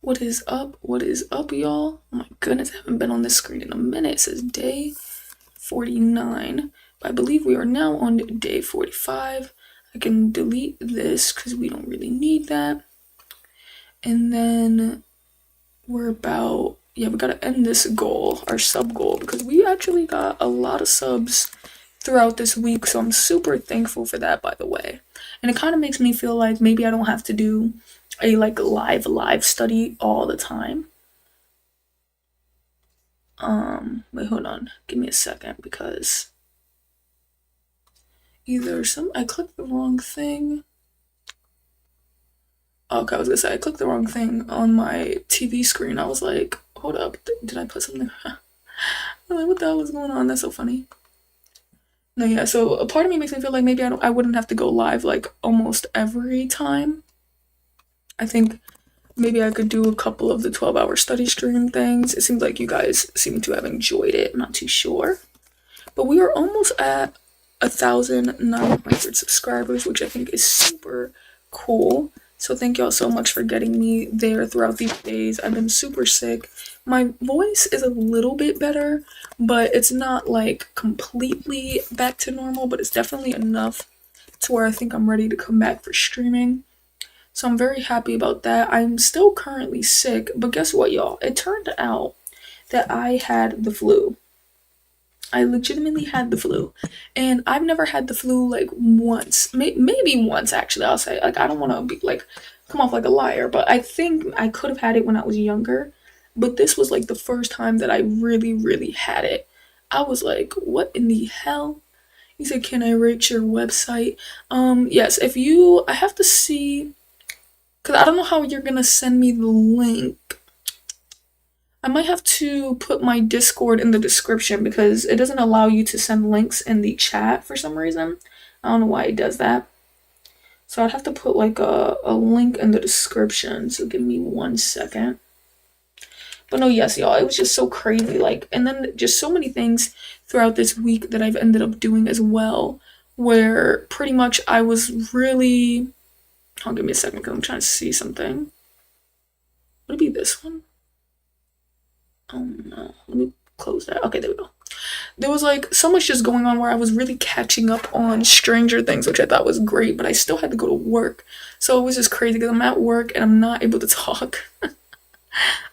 What is up? What is up, y'all? Oh my goodness, I haven't been on this screen in a minute. It says day 49. But I believe we are now on day 45. I can delete this because we don't really need that. And then we're about, we gotta end this goal, our sub goal, because we actually got a lot of subs throughout this week. So I'm super thankful for that, by the way. And it kind of makes me feel like maybe I don't have to do a live study all the time. Wait, hold on. Give me a second because I clicked the wrong thing. Okay, I was gonna say I clicked the wrong thing on my TV screen. I was like, hold up, did I put something? I'm like, what the hell is going on? That's so funny. No, yeah. So a part of me makes me feel like maybe I wouldn't have to go live like almost every time. I think maybe I could do a couple of the 12-hour study stream things. It seems like you guys seem to have enjoyed it. I'm not too sure. But we are almost at 1,900 subscribers, which I think is super cool. So thank y'all so much for getting me there throughout these days. I've been super sick. My voice is a little bit better, but it's not like completely back to normal, but it's definitely enough to where I think I'm ready to come back for streaming. So I'm very happy about that. I'm still currently sick, but guess what, y'all? It turned out that I had the flu. I legitimately had the flu. And I've never had the flu like once. Maybe once, actually, I'll say. Like, I don't want to be like, come off like a liar, but I think I could have had it when I was younger. But this was like the first time that I really, really had it. I was like, what in the hell? He said, can I rate your website? Yes, I have to see, because I don't know how you're gonna send me the link. I might have to put my Discord in the description because it doesn't allow you to send links in the chat for some reason. I don't know why it does that. So I'd have to put like a link in the description. So give me 1 second. But no, yes, y'all, it was just so crazy. Like, and then just so many things throughout this week that I've ended up doing as well, where pretty much I was really. Oh, give me a second because I'm trying to see something. Would it be this one? Oh no, let me close that. Okay, there we go. There was like so much just going on where I was really catching up on Stranger Things, which I thought was great, but I still had to go to work. So it was just crazy because I'm at work and I'm not able to talk. I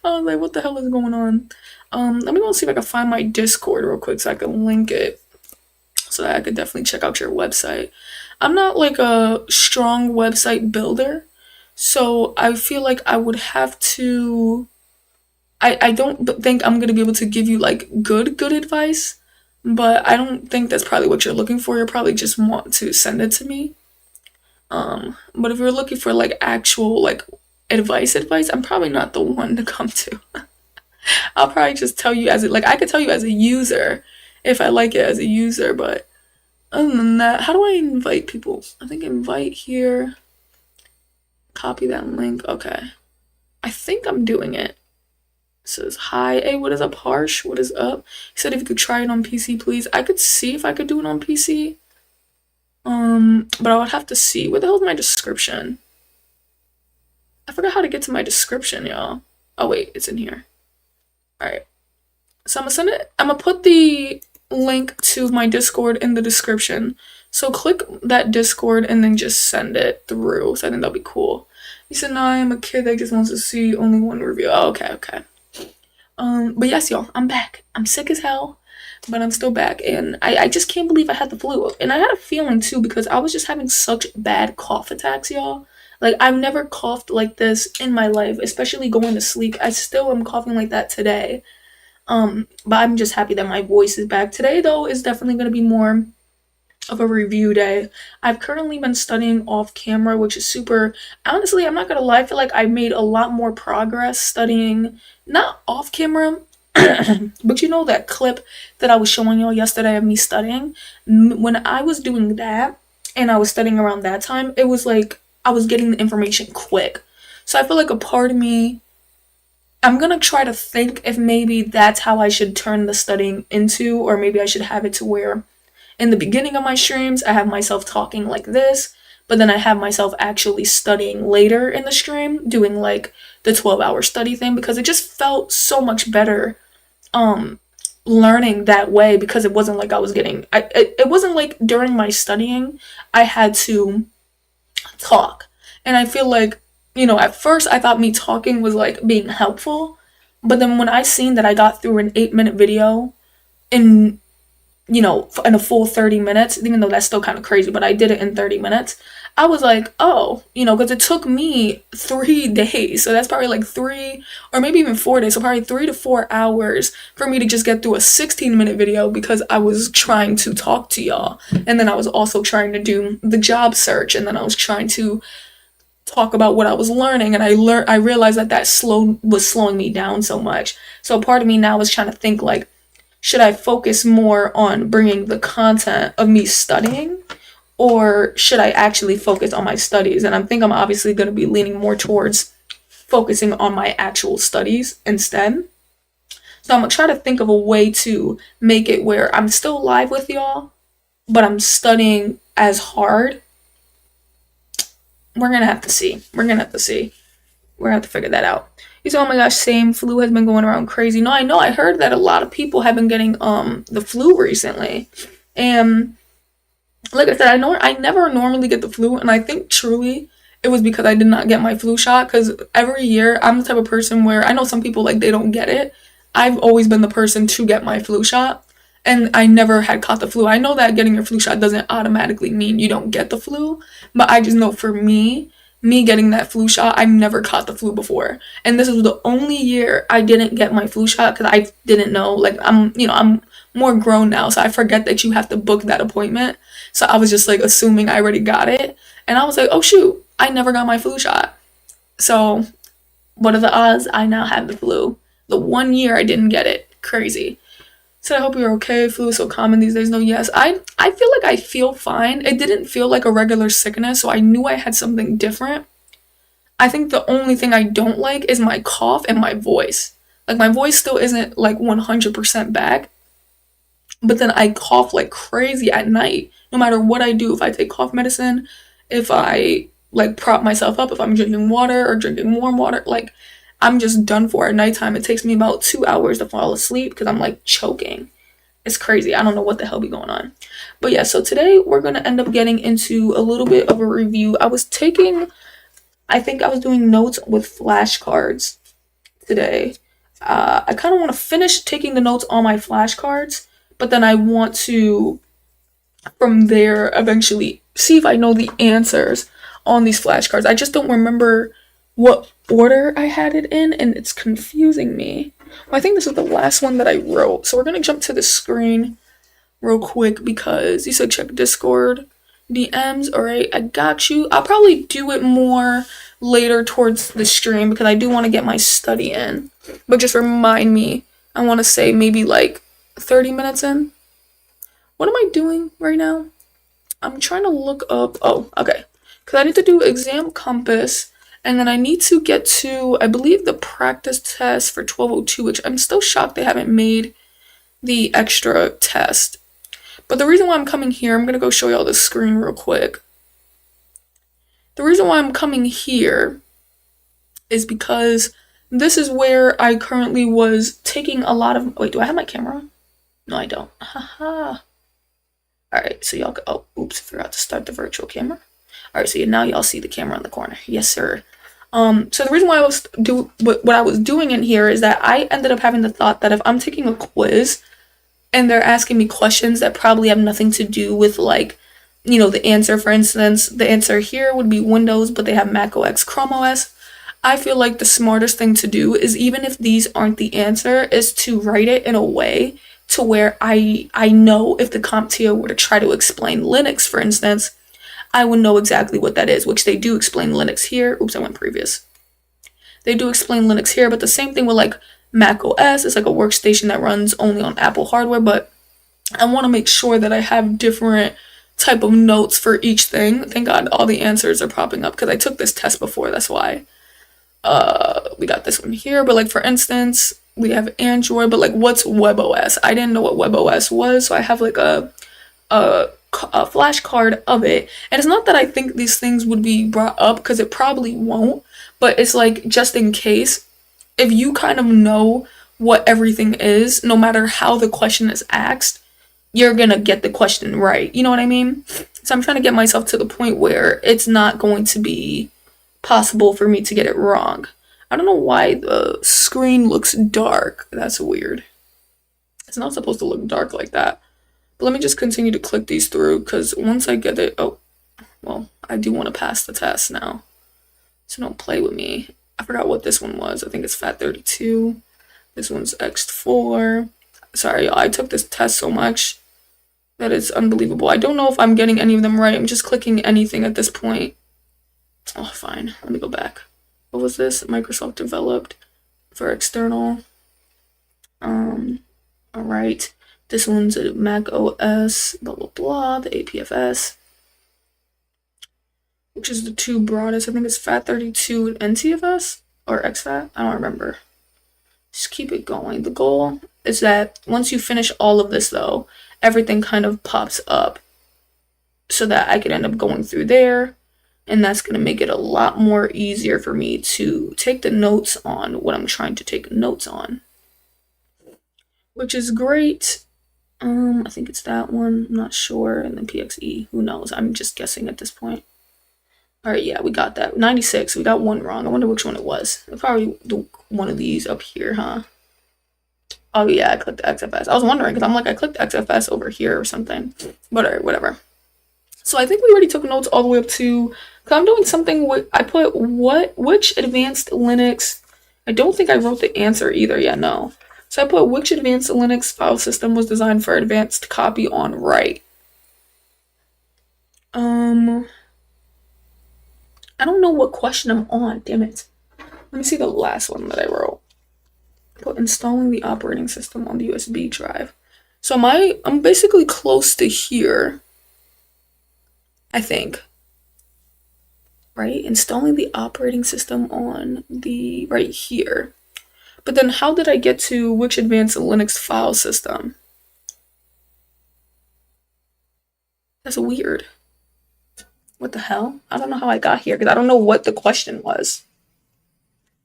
was like, what the hell is going on? Let me go see if I can find my Discord real quick so I can link it so that I could definitely check out your website. I'm not like a strong website builder, so I feel like I would have to. I don't think I'm gonna be able to give you like good advice, but I don't think that's probably what you're looking for. You probably just want to send it to me. But if you're looking for like actual like advice, I'm probably not the one to come to. I'll probably just tell you as it like I could tell you as a user if I like it as a user, but other than that, how do I invite people? I think invite here, copy that link. Okay. I think I'm doing it. It says, hi, hey, what is up, Harsh? What is up? He said if you could try it on PC, please. I could see if I could do it on PC. But I would have to see. Where the hell is my description? I forgot how to get to my description, y'all. Oh, wait, it's in here. Alright. So I'm gonna send it. I'm gonna put the link to my Discord in the description. So click that Discord and then just send it through. So I think that'll be cool. He said, no, I'm a kid that just wants to see only one review. Oh, okay. But yes, y'all, I'm back. I'm sick as hell, but I'm still back. And I just can't believe I had the flu. And I had a feeling too because I was just having such bad cough attacks, y'all. Like, I've never coughed like this in my life, especially going to sleep. I still am coughing like that today. But I'm just happy that my voice is back. Today, though, is definitely going to be more of a review day. I've currently been studying off camera, which is super. Honestly, I'm not gonna lie, I feel like I made a lot more progress studying not off camera, but you know that clip that I was showing y'all yesterday of me studying. When I was doing that and I was studying around that time, it was like I was getting the information quick. So I feel like a part of me, I'm gonna try to think if maybe that's how I should turn the studying into, or maybe I should have it to where in the beginning of my streams, I have myself talking like this, but then I have myself actually studying later in the stream, doing like the 12-hour study thing, because it just felt so much better um learning that way, because it wasn't like I was getting it wasn't like during my studying I had to talk. And I feel like, at first I thought me talking was like being helpful, but then when I seen that I got through an 8-minute video in in a full 30 minutes, even though that's still kind of crazy, but I did it in 30 minutes. I was like, oh, because it took me 3 days. So that's probably like 3 or maybe even 4 days. So probably 3 to 4 hours for me to just get through a 16-minute video, because I was trying to talk to y'all. And then I was also trying to do the job search. And then I was trying to talk about what I was learning. And I realized that was slowing me down so much. So part of me now is trying to think like, should I focus more on bringing the content of me studying, or should I actually focus on my studies? And I think I'm obviously going to be leaning more towards focusing on my actual studies instead. So I'm going to try to think of a way to make it where I'm still live with y'all, but I'm studying as hard. We're going to have to see. We're going to have to figure that out. You said, oh my gosh, same, flu has been going around crazy. No, I know. I heard that a lot of people have been getting the flu recently. And like I said, I never normally get the flu, and I think truly it was because I did not get my flu shot, because every year I'm the type of person where I know some people like they don't get it. I've always been the person to get my flu shot, and I never had caught the flu. I know that getting your flu shot doesn't automatically mean you don't get the flu, but I just know for me getting that flu shot, I've never caught the flu before. And this is the only year I didn't get my flu shot, because I didn't know, like, I'm more grown now, so I forget that you have to book that appointment. So I was just like assuming I already got it. And I was like, oh shoot, I never got my flu shot. So what are the odds I now have the flu? The 1 year I didn't get it. Crazy. So I hope you're okay. Flu is so common these days. No, yes. I feel like I feel fine. It didn't feel like a regular sickness, so I knew I had something different. I think the only thing I don't like is my cough and my voice. Like, my voice still isn't like 100% back, but then I cough like crazy at night. No matter what I do, if I take cough medicine, if I like prop myself up, if I'm drinking water or drinking warm water, like, I'm just done for at nighttime. It takes me about 2 hours to fall asleep because I'm like choking. It's crazy. I don't know what the hell be going on. But yeah, so today we're going to end up getting into a little bit of a review. I think I was doing notes with flashcards today. I kind of want to finish taking the notes on my flashcards, but then I want to, from there, eventually see if I know the answers on these flashcards. I just don't remember what order I had it in, and it's confusing me. Well, I think this is the last one that I wrote. So we're going to jump to the screen real quick, because you said check Discord DMs. All right, I got you. I'll probably do it more later towards the stream, because I do want to get my study in. But just remind me, I want to say maybe like 30 minutes in. What am I doing right now? I'm trying to look up. Oh, okay. Because I need to do exam compass. And then I need to get to, I believe, the practice test for 1202, which I'm still shocked they haven't made the extra test. But the reason why I'm coming here, I'm going to go show y'all the screen real quick. The reason why I'm coming here is because this is where I currently was taking a lot of, wait, do I have my camera on? No, I don't. Haha. Alright, so y'all, oh, oops, forgot to start the virtual camera. Alright, so now y'all see the camera in the corner. Yes, sir. So the reason why what I was doing in here is that I ended up having the thought that if I'm taking a quiz and they're asking me questions that probably have nothing to do with, like, the answer, for instance, the answer here would be Windows, but they have Mac OS, Chrome OS. I feel like the smartest thing to do is, even if these aren't the answer, is to write it in a way to where I know if the CompTIA were to try to explain Linux, for instance, I would know exactly what that is, which they do explain Linux here. Oops, I went previous. They do explain Linux here, but the same thing with like Mac OS. It's like a workstation that runs only on Apple hardware, but I want to make sure that I have different type of notes for each thing. Thank God all the answers are popping up, because I took this test before, that's why. We got this one here, but like, for instance, we have Android, but like, what's WebOS? I didn't know what WebOS was, so I have like a flashcard of it. And it's not that I think these things would be brought up, because it probably won't, but it's like, just in case, if you kind of know what everything is, no matter how the question is asked, you're gonna get the question right. You know what I mean? So I'm trying to get myself to the point where it's not going to be possible for me to get it wrong. I don't know why the screen looks dark. That's weird. It's not supposed to look dark like that. But let me just continue to click these through, because once I get it, oh, well, I do want to pass the test now. So don't play with me. I forgot what this one was. I think it's FAT32. This one's X4. Sorry, I took this test so much that it's unbelievable. I don't know if I'm getting any of them right. I'm just clicking anything at this point. Oh, fine. Let me go back. What was this? Microsoft developed for external. Alright. This one's a Mac OS, blah, blah, blah, the APFS, which is the two broadest. I think it's FAT32 and NTFS, or XFAT. I don't remember. Just keep it going. The goal is that once you finish all of this, though, everything kind of pops up so that I could end up going through there. And that's going to make it a lot more easier for me to take the notes on what I'm trying to take notes on, which is great. I think it's that one. I'm not sure. And then PXE. Who knows? I'm just guessing at this point. All right, yeah, we got that. 96. We got one wrong. I wonder which one it was. Probably one of these up here, huh? Oh, yeah, I clicked XFS. I was wondering, because I'm like, I clicked XFS over here or something. But all right, whatever. So I think we already took notes all the way up to, because I'm doing something with, I put which advanced Linux, I don't think I wrote the answer either. Yeah, no. So I put which advanced Linux file system was designed for advanced copy on write. I don't know what question I'm on, damn it. Let me see the last one that I wrote. I put installing the operating system on the USB drive. So I'm basically close to here, I think. Right? Installing the operating system on the right here. But then how did I get to which advanced Linux file system? That's weird. What the hell? I don't know how I got here, because I don't know what the question was.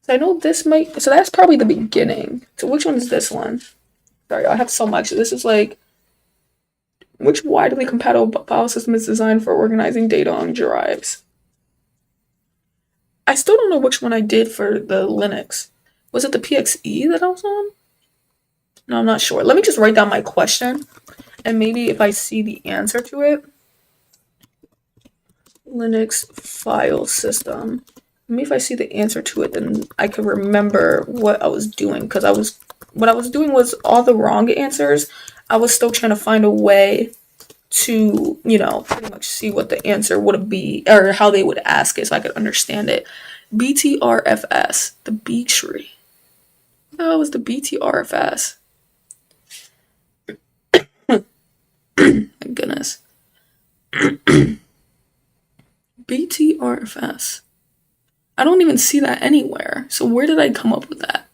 So I know this might, so that's probably the beginning. So which one is this one? Sorry, I have so much. This is like, which widely compatible file system is designed for organizing data on drives? I still don't know which one I did for the Linux. Was it the PXE that I was on? No, I'm not sure. Let me just write down my question, and maybe if I see the answer to it. Linux file system. Maybe if I see the answer to it, then I can remember what I was doing, because what I was doing was all the wrong answers. I was still trying to find a way to, you know, pretty much see what the answer would be, or how they would ask it, so I could understand it. BTRFS, the B tree. What the hell was the BTRFS? My goodness. BTRFS. I don't even see that anywhere. So where did I come up with that?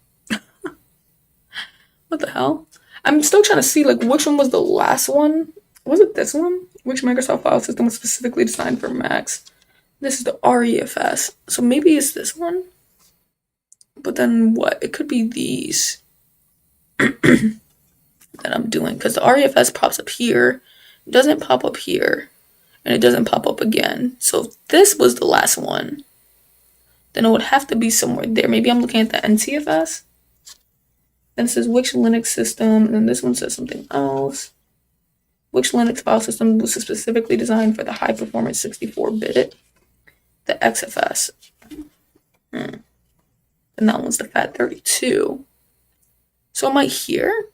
What the hell? I'm still trying to see, like, which one was the last one. Was it this one? Which Microsoft file system was specifically designed for Macs? This is the REFS. So maybe it's this one? But then what? It could be these that I'm doing. Because the REFS pops up here. It doesn't pop up here. And it doesn't pop up again. So if this was the last one, then it would have to be somewhere there. Maybe I'm looking at the NTFS. Then it says which Linux system. And then this one says something else. Which Linux file system was specifically designed for the high performance 64-bit? The XFS. And that one's the FAT32. So am I here?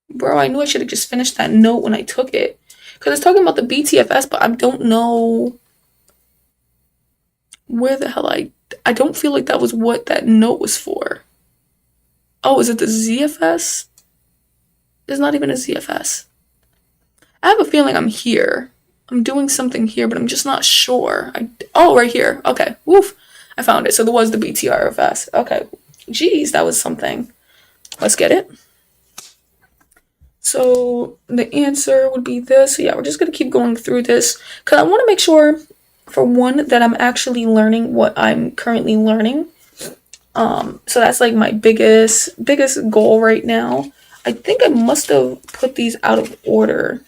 Bro, I knew I should have just finished that note when I took it. Because it's talking about the BTFS, but I don't know where the hell I don't feel like that was what that note was for. Oh, is it the ZFS? There's not even a ZFS. I have a feeling I'm here. I'm doing something here, but I'm just not sure. Oh, right here. Okay. Woof. I found it. So there was the BTRFS. Okay. Jeez, that was something. Let's get it. So the answer would be this. So yeah, we're just gonna keep going through this because I want to make sure, for one, that I'm actually learning what I'm currently learning. So that's like my biggest goal right now. I think I must have put these out of order,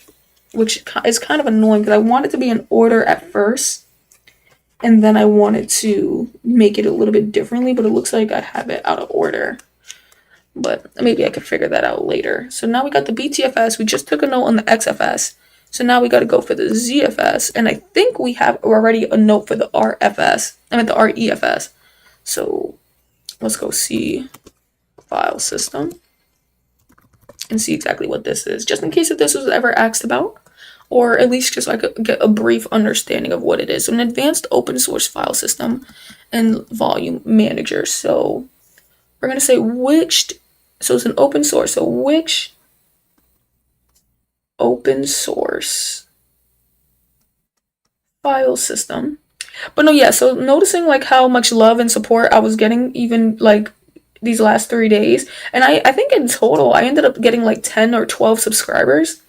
which is kind of annoying because I want it to be in order at first, and then I wanted to make it a little bit differently, but it looks like I have it out of order. But maybe I could figure that out later. So now we got the BTFS. We just took a note on the XFS. So now we got to go for the ZFS. And I think we have already a note for the RFS. I mean the REFS. So let's go see file system and see exactly what this is. Just in case if this was ever asked about. Or at least just so I could get a brief understanding of what it is. So an advanced open source file system and volume manager. So we're going to say which, so it's an open source. So which open source file system. But no, yeah, so noticing like how much love and support I was getting even like these last 3 days. And I think in total I ended up getting like 10 or 12 subscribers,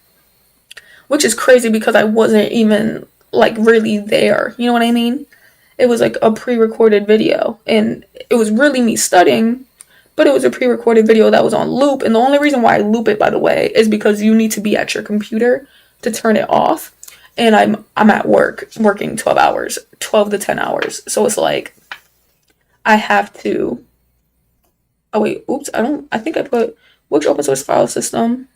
which is crazy because I wasn't even like really there. You know what I mean? It was like a pre-recorded video and it was really me studying, but it was a pre-recorded video that was on loop. And the only reason why I loop it, by the way, is because you need to be at your computer to turn it off. And I'm at work working 12 hours, 12 to 10 hours. So it's like I have to, oh wait, oops, I think I put which open source file system.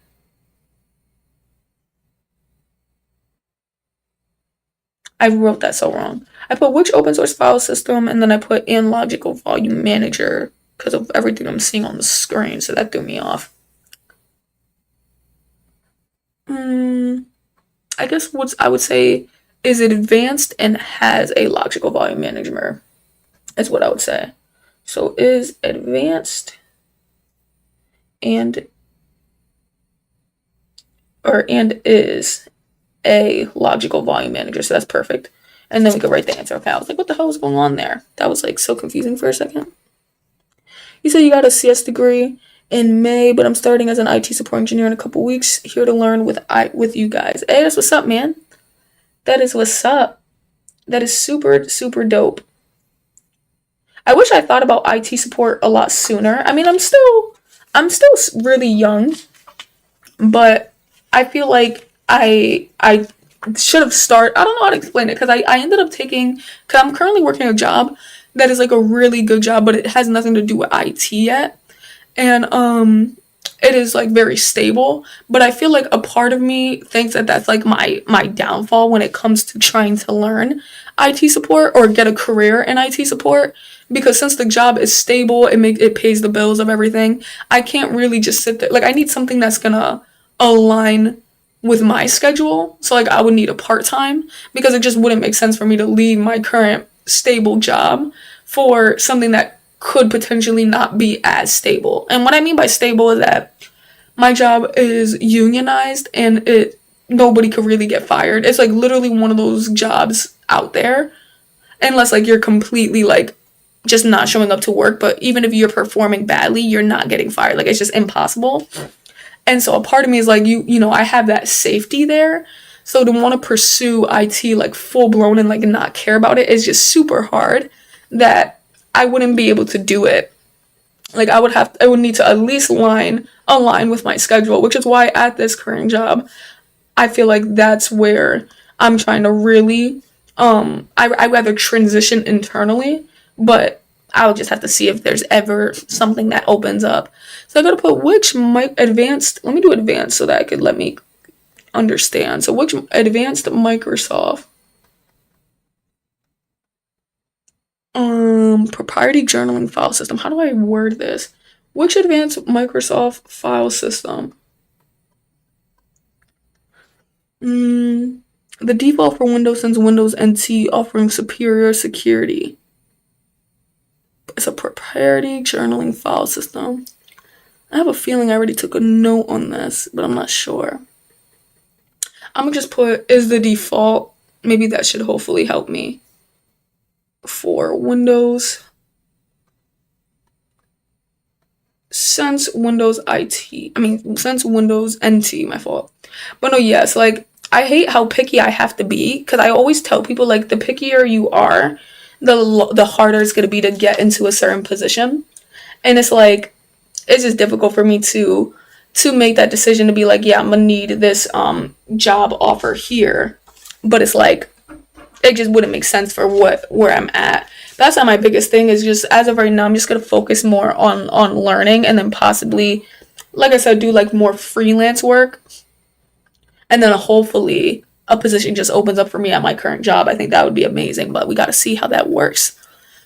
I wrote that so wrong. I put which open source file system and then I put in logical volume manager because of everything I'm seeing on the screen. So that threw me off. I guess what I would say is it advanced and has a logical volume manager is what I would say. So is advanced and is a logical volume manager. So that's perfect. And then we could write the answer. Okay, I was like, what the hell was going on there? That was like so confusing for a second. You said you got a CS degree in May, but I'm starting as an IT support engineer in a couple weeks. Here to learn with you guys. Hey, that's what's up, man. That is what's up. That is super, super dope. I wish I thought about IT support a lot sooner. I mean, I'm still really young, but I feel like I should have started. I don't know how to explain it because I ended up taking, because I'm currently working a job that is like a really good job, but it has nothing to do with IT yet. And it is like very stable, but I feel like a part of me thinks that that's like my downfall when it comes to trying to learn IT support or get a career in IT support, because since the job is stable, it pays the bills of everything. I can't really just sit there. Like I need something that's gonna align with my schedule. So like I would need a part-time because it just wouldn't make sense for me to leave my current stable job for something that could potentially not be as stable. And what I mean by stable is that my job is unionized and nobody could really get fired. It's like literally one of those jobs out there, unless like you're completely like just not showing up to work, but even if you're performing badly, you're not getting fired. Like it's just impossible. And so a part of me is like, you know, I have that safety there. So to want to pursue IT like full blown and like not care about it is just super hard, that I wouldn't be able to do it. Like I would need to at least align with my schedule, which is why at this current job, I feel like that's where I'm trying to really, I rather transition internally, but I'll just have to see if there's ever something that opens up. So I gotta put which advanced, let me do advanced so that it could let me understand. So which advanced Microsoft proprietary journaling file system. How do I word this? Which advanced Microsoft file system? The default for Windows sends Windows NT, offering superior security. It's a proprietary journaling file system. I have a feeling I already took a note on this, but I'm not sure. I'm gonna just put is the default. Maybe that should hopefully help me. For Windows since Windows IT. I mean, since Windows NT, my fault. But no, yes, like, I hate how picky I have to be, because I always tell people, like, the pickier you are, the harder it's going to be to get into a certain position. And it's like, it's just difficult for me to make that decision to be like, yeah, I'm gonna need this job offer here. But it's like, it just wouldn't make sense for where I'm at. That's not my biggest thing, is just, as of right now, I'm just gonna focus more on learning, and then possibly, like I said, do like more freelance work, and then hopefully a position just opens up for me at my current job. I think that would be amazing, but we got to see how that works.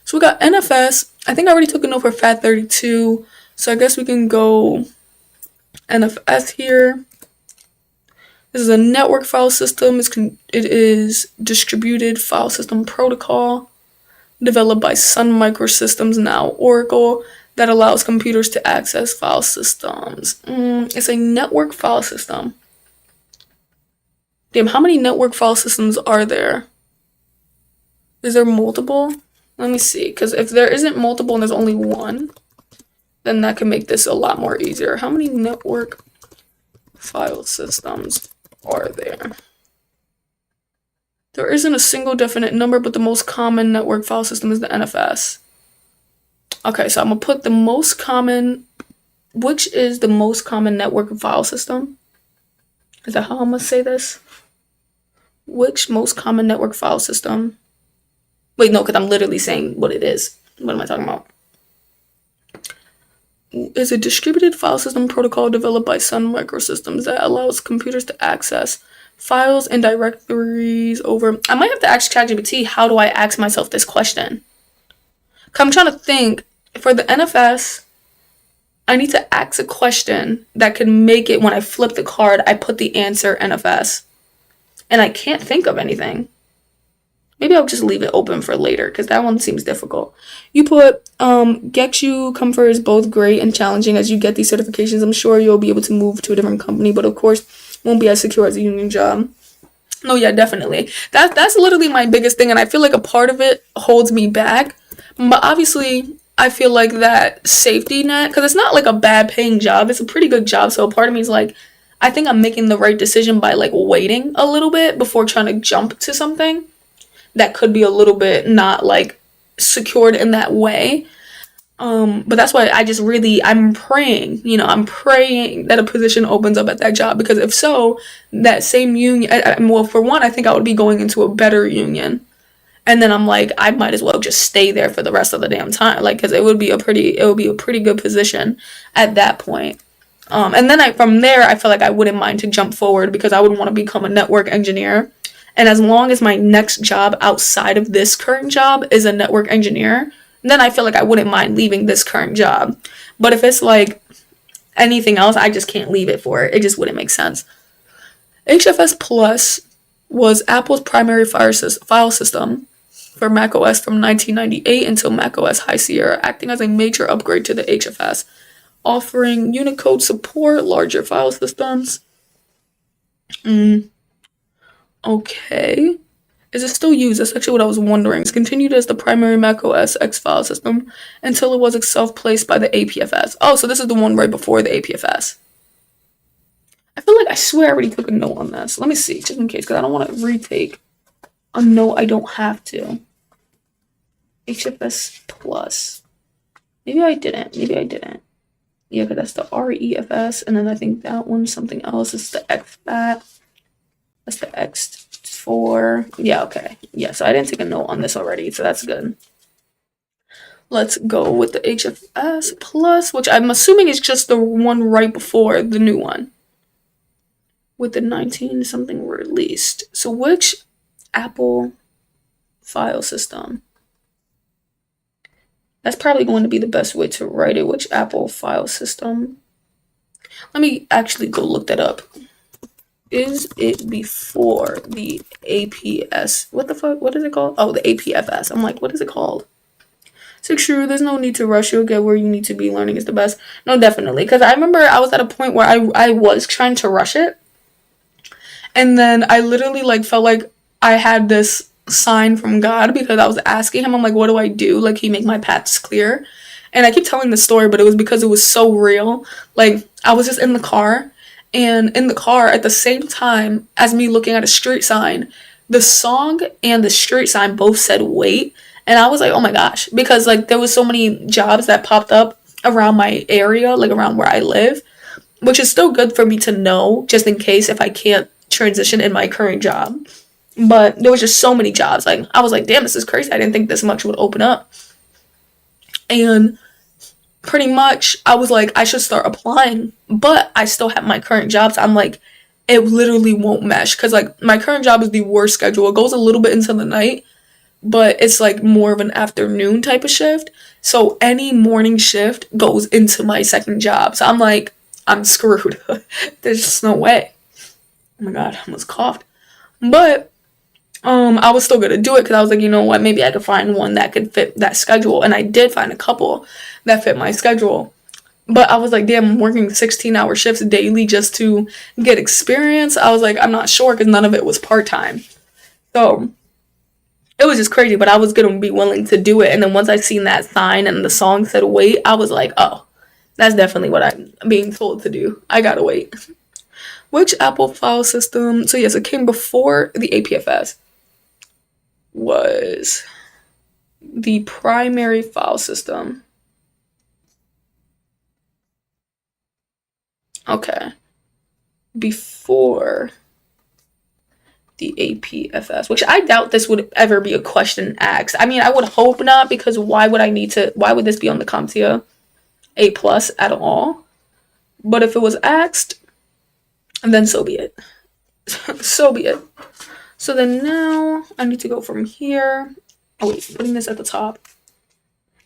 So we got NFS. I think I already took a note for FAT32, so I guess we can go NFS here. This is a network file system. It is distributed file system protocol developed by Sun Microsystems, now Oracle, that allows computers to access file systems. It's a network file system. Damn, how many network file systems are there? Is there multiple? Let me see, because if there isn't multiple and there's only one, then that can make this a lot more easier. How many network file systems are there? There isn't a single definite number, but the most common network file system is the NFS. Okay, so I'm going to put the most common, which is the most common network file system? Is that how I'm going to say this? Which most common network file system? Wait, no, because I'm literally saying what it is. What am I talking about? Is a distributed file system protocol developed by Sun Microsystems that allows computers to access files and directories over... I might have to ask ChatGPT, how do I ask myself this question? I'm trying to think. For the NFS, I need to ask a question that can make it, when I flip the card, I put the answer NFS. And I can't think of anything. Maybe I'll just leave it open for later, because that one seems difficult. You put, Getchu Comfort is both great and challenging. As you get these certifications, I'm sure you'll be able to move to a different company, but of course, won't be as secure as a union job. No, yeah, definitely. That's literally my biggest thing, and I feel like a part of it holds me back. But obviously, I feel like that safety net, because it's not like a bad paying job. It's a pretty good job, so a part of me is like, I think I'm making the right decision by, like, waiting a little bit before trying to jump to something that could be a little bit not, like, secured in that way. But that's why I'm praying, I'm praying that a position opens up at that job, because if so, that same union, well, for one, I think I would be going into a better union. And then I'm like, I might as well just stay there for the rest of the damn time, like, because it would be a pretty good position at that point. And then from there, I feel like I wouldn't mind to jump forward, because I would want to become a network engineer. And as long as my next job outside of this current job is a network engineer, then I feel like I wouldn't mind leaving this current job. But if it's like anything else, I just can't leave it for it. It just wouldn't make sense. HFS Plus was Apple's primary file system for macOS from 1998 until macOS High Sierra, acting as a major upgrade to the HFS, offering Unicode support, larger file systems. Okay. Is it still used? That's actually what I was wondering. It's continued as the primary macOS X file system until it was self-placed by the APFS. Oh, so this is the one right before the APFS. I feel like I swear I already took a note on this. Let me see, just in case, because I don't want to retake a note I don't have to. HFS Plus. Maybe I didn't. Yeah, because that's the REFS, and then I think that one's something else. It's the XFAT. That's the X4. Yeah, okay. Yeah, so I didn't take a note on this already, so that's good. Let's go with the HFS Plus, which I'm assuming is just the one right before the new one, with the 19 something released. So which Apple file system? That's probably going to be the best way to write it. Which Apple file system? Let me actually go look that up. Is it before the APS? What the fuck? What is it called? Oh, the APFS. I'm like, what is it called? So true, there's no need to rush. You'll get where you need to be. Learning is the best. No, definitely. Because I remember I was at a point where I was trying to rush it. And then I literally like felt like I had this sign from God, because I was asking him, I'm like, what do I do? Like, he make my paths clear. And I keep telling the story, but it was because it was so real. Like, I was just in the car, and in the car at the same time as me looking at a street sign, the song and the street sign both said wait. And I was like, oh my gosh, because like there was so many jobs that popped up around my area, like around where I live, which is still good for me to know just in case if I can't transition in my current job. But there was just so many jobs. Like, I was like, damn, this is crazy. I didn't think this much would open up. And pretty much I was like, I should start applying, but I still have my current job. So I'm like, it literally won't mesh because like my current job is the worst schedule. It goes a little bit into the night, but it's like more of an afternoon type of shift. So any morning shift goes into my second job. So I'm like, I'm screwed. There's just no way. Oh my god, I almost coughed. But I was still gonna do it because I was like, you know what, maybe I could find one that could fit that schedule. And I did find a couple that fit my schedule. But I was like, damn, I'm working 16-hour shifts daily just to get experience. I was like, I'm not sure because none of it was part-time. So it was just crazy, but I was gonna be willing to do it. And then once I seen that sign and the song said wait, I was like, oh, that's definitely what I'm being told to do. I gotta wait. Which Apple file system? So yes, it came before the APFS. Was the primary file system. Okay. Before the APFS, which I doubt this would ever be a question asked. I mean, I would hope not, because why would this be on the CompTIA A plus at all? But if it was asked, then so be it. So be it. So then now I need to go from here. Oh wait, putting this at the top.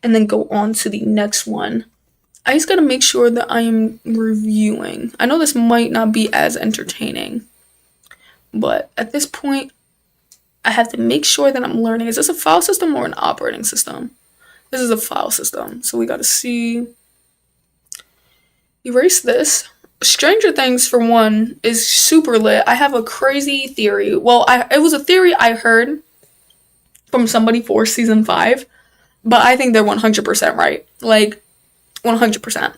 And then go on to the next one. I just gotta make sure that I am reviewing. I know this might not be as entertaining, but at this point, I have to make sure that I'm learning. Is this a file system or an operating system? This is a file system. So we gotta see. Erase this. Stranger Things, for one, is super lit. I have a crazy theory. Well, it was a theory I heard from somebody for season 5, but I think they're 100% right. Like, 100%.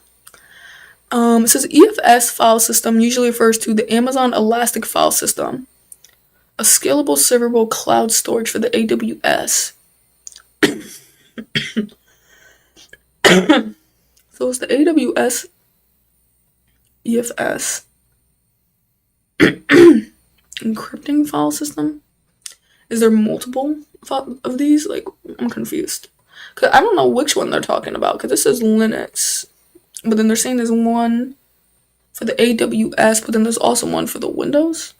It says EFS file system usually refers to the Amazon Elastic File System, a scalable serverable cloud storage for the AWS. So it's the AWS EFS encrypting file system. Is there multiple of these? Like, I'm confused. Cause I don't know which one they're talking about. Cause this is Linux, but then they're saying there's one for the AWS, but then there's also one for the Windows.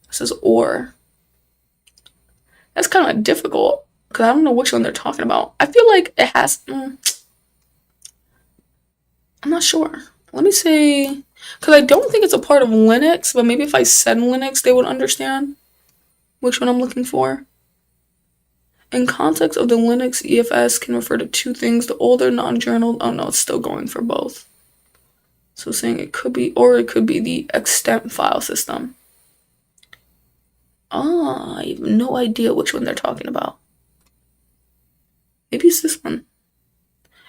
It says or. That's kind of difficult because I don't know which one they're talking about. I feel like it has. I'm not sure. Let me say, because I don't think it's a part of Linux, but maybe if I said Linux, they would understand which one I'm looking for. In context of the Linux, EFS can refer to two things: the older non-journal. Oh no, it's still going for both. So saying it could be, or it could be the extent file system. I have no idea which one they're talking about. Maybe it's this one.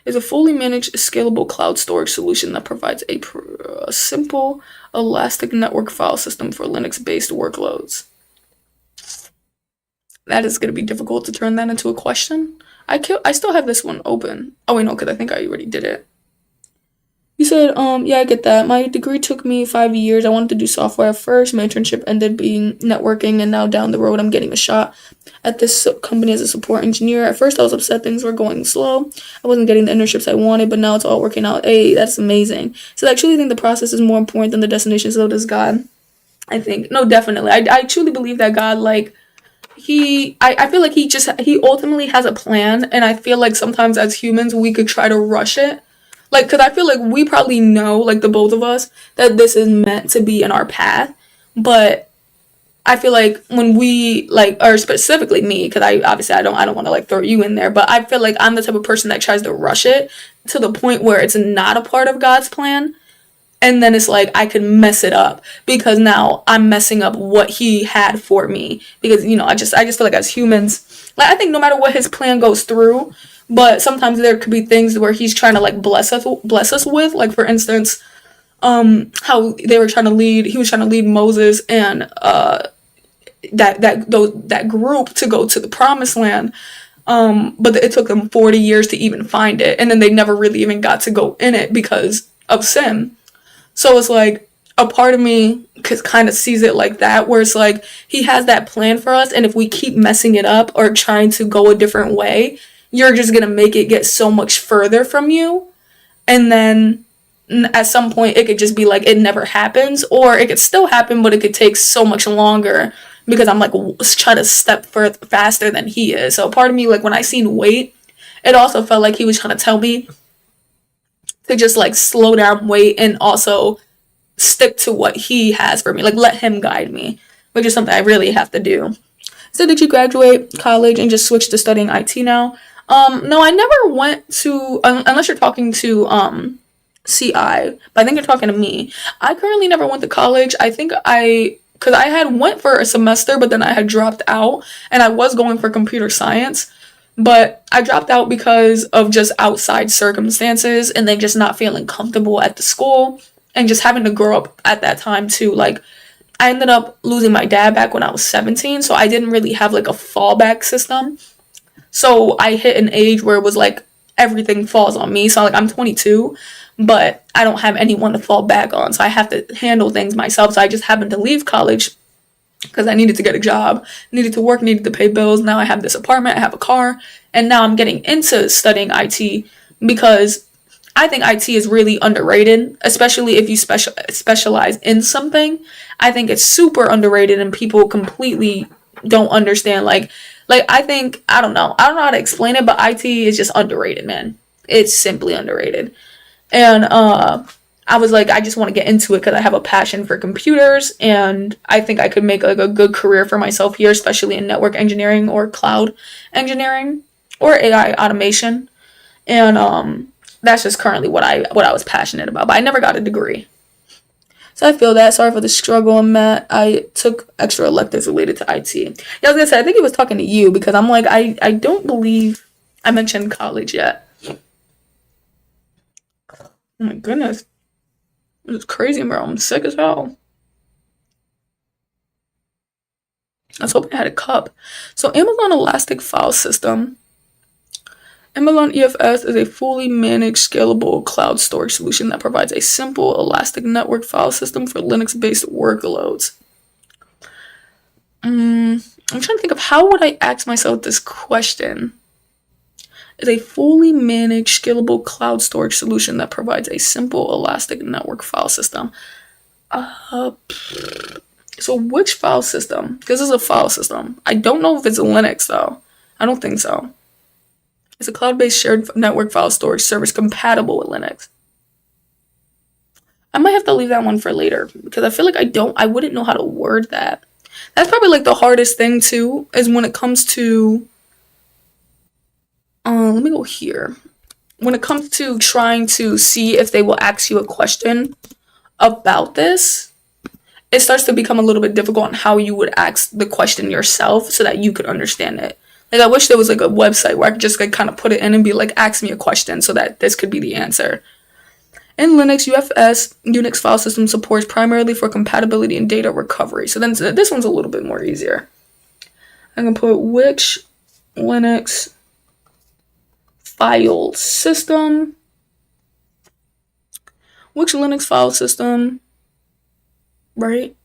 Is a fully managed scalable cloud storage solution that provides a simple elastic network file system for Linux-based workloads. That is going to be difficult to turn that into a question. I still have this one open. Oh wait, no, because I think I already did it. You said, yeah, I get that. My degree took me 5 years. I wanted to do software at first. My internship ended being networking, and now down the road, I'm getting a shot at this company as a support engineer. At first, I was upset things were going slow. I wasn't getting the internships I wanted, but now it's all working out. Hey, that's amazing. So I truly think the process is more important than the destination. So does God. I think. No, definitely. I truly believe that God, like, I feel like he ultimately has a plan, and I feel like sometimes as humans, we could try to rush it. Like, because I feel like we probably know, like, the both of us, that this is meant to be in our path. But I feel like when we, like, or specifically me, because I don't want to, like, throw you in there. But I feel like I'm the type of person that tries to rush it to the point where it's not a part of God's plan. And then it's like I could mess it up because now I'm messing up what he had for me. Because, you know, I just feel like as humans, like, I think no matter what his plan goes through, but sometimes there could be things where he's trying to like bless us with, like for instance, how they were trying to lead he was trying to lead Moses and that group to go to the promised land, but it took them 40 years to even find it, and then they never really even got to go in it because of sin. So it's like a part of me kind of sees it like that, where it's like he has that plan for us, and if we keep messing it up or trying to go a different way, you're just gonna make it get so much further from you, and then at some point it could just be like it never happens, or it could still happen, but it could take so much longer because I'm like trying to step faster than he is. So part of me, like when I seen wait, it also felt like he was trying to tell me to just like slow down, wait, and also stick to what he has for me. Like let him guide me, which is something I really have to do. So did you graduate college and just switch to studying IT now? No, I never went to unless you're talking to CI, but I think you're talking to me. I currently never went to college. I think because I had went for a semester, but then I had dropped out, and I was going for computer science, but I dropped out because of just outside circumstances, and then just not feeling comfortable at the school, and just having to grow up at that time too. Like I ended up losing my dad back when I was 17, so I didn't really have like a fallback system. So I hit an age where it was like everything falls on me. So like I'm 22, but I don't have anyone to fall back on. So I have to handle things myself. So I just happened to leave college because I needed to get a job, needed to work, needed to pay bills. Now I have this apartment, I have a car, and now I'm getting into studying IT because I think IT is really underrated, especially if you specialize in something. I think it's super underrated, and people completely don't understand. Like I don't know how to explain it, but IT is just underrated, man. It's simply underrated. And I was like, I just want to get into it because I have a passion for computers, and I think I could make like a good career for myself here, especially in network engineering or cloud engineering or AI automation. And that's just currently what I was passionate about. But I never got a degree. So I feel that. Sorry for the struggle I'm at. I took extra electives related to IT. Yeah, I was gonna say I think he was talking to you because I'm like I don't believe I mentioned college yet. Oh my goodness. It's crazy, bro. I'm sick as hell. I was hoping I had a cup. So Amazon Elastic File System. Amazon EFS is a fully managed, scalable cloud storage solution that provides a simple, elastic network file system for Linux-based workloads. I'm trying to think of how would I ask myself this question. Is a fully managed, scalable cloud storage solution that provides a simple, elastic network file system. So which file system? Because it's a file system. I don't know if it's Linux though. I don't think so. It's a cloud-based shared network file storage service compatible with Linux. I might have to leave that one for later because I feel like I wouldn't know how to word that. That's probably like the hardest thing too, is when it comes to, let me go here. When it comes to trying to see if they will ask you a question about this, it starts to become a little bit difficult on how you would ask the question yourself so that you could understand it. Like I wish there was like a website where I could just like kind of put it in and be like, ask me a question so that this could be the answer. In Linux, UFS Unix file system supports primarily for compatibility and data recovery. So then this one's a little bit more easier. I can put which Linux file system, right?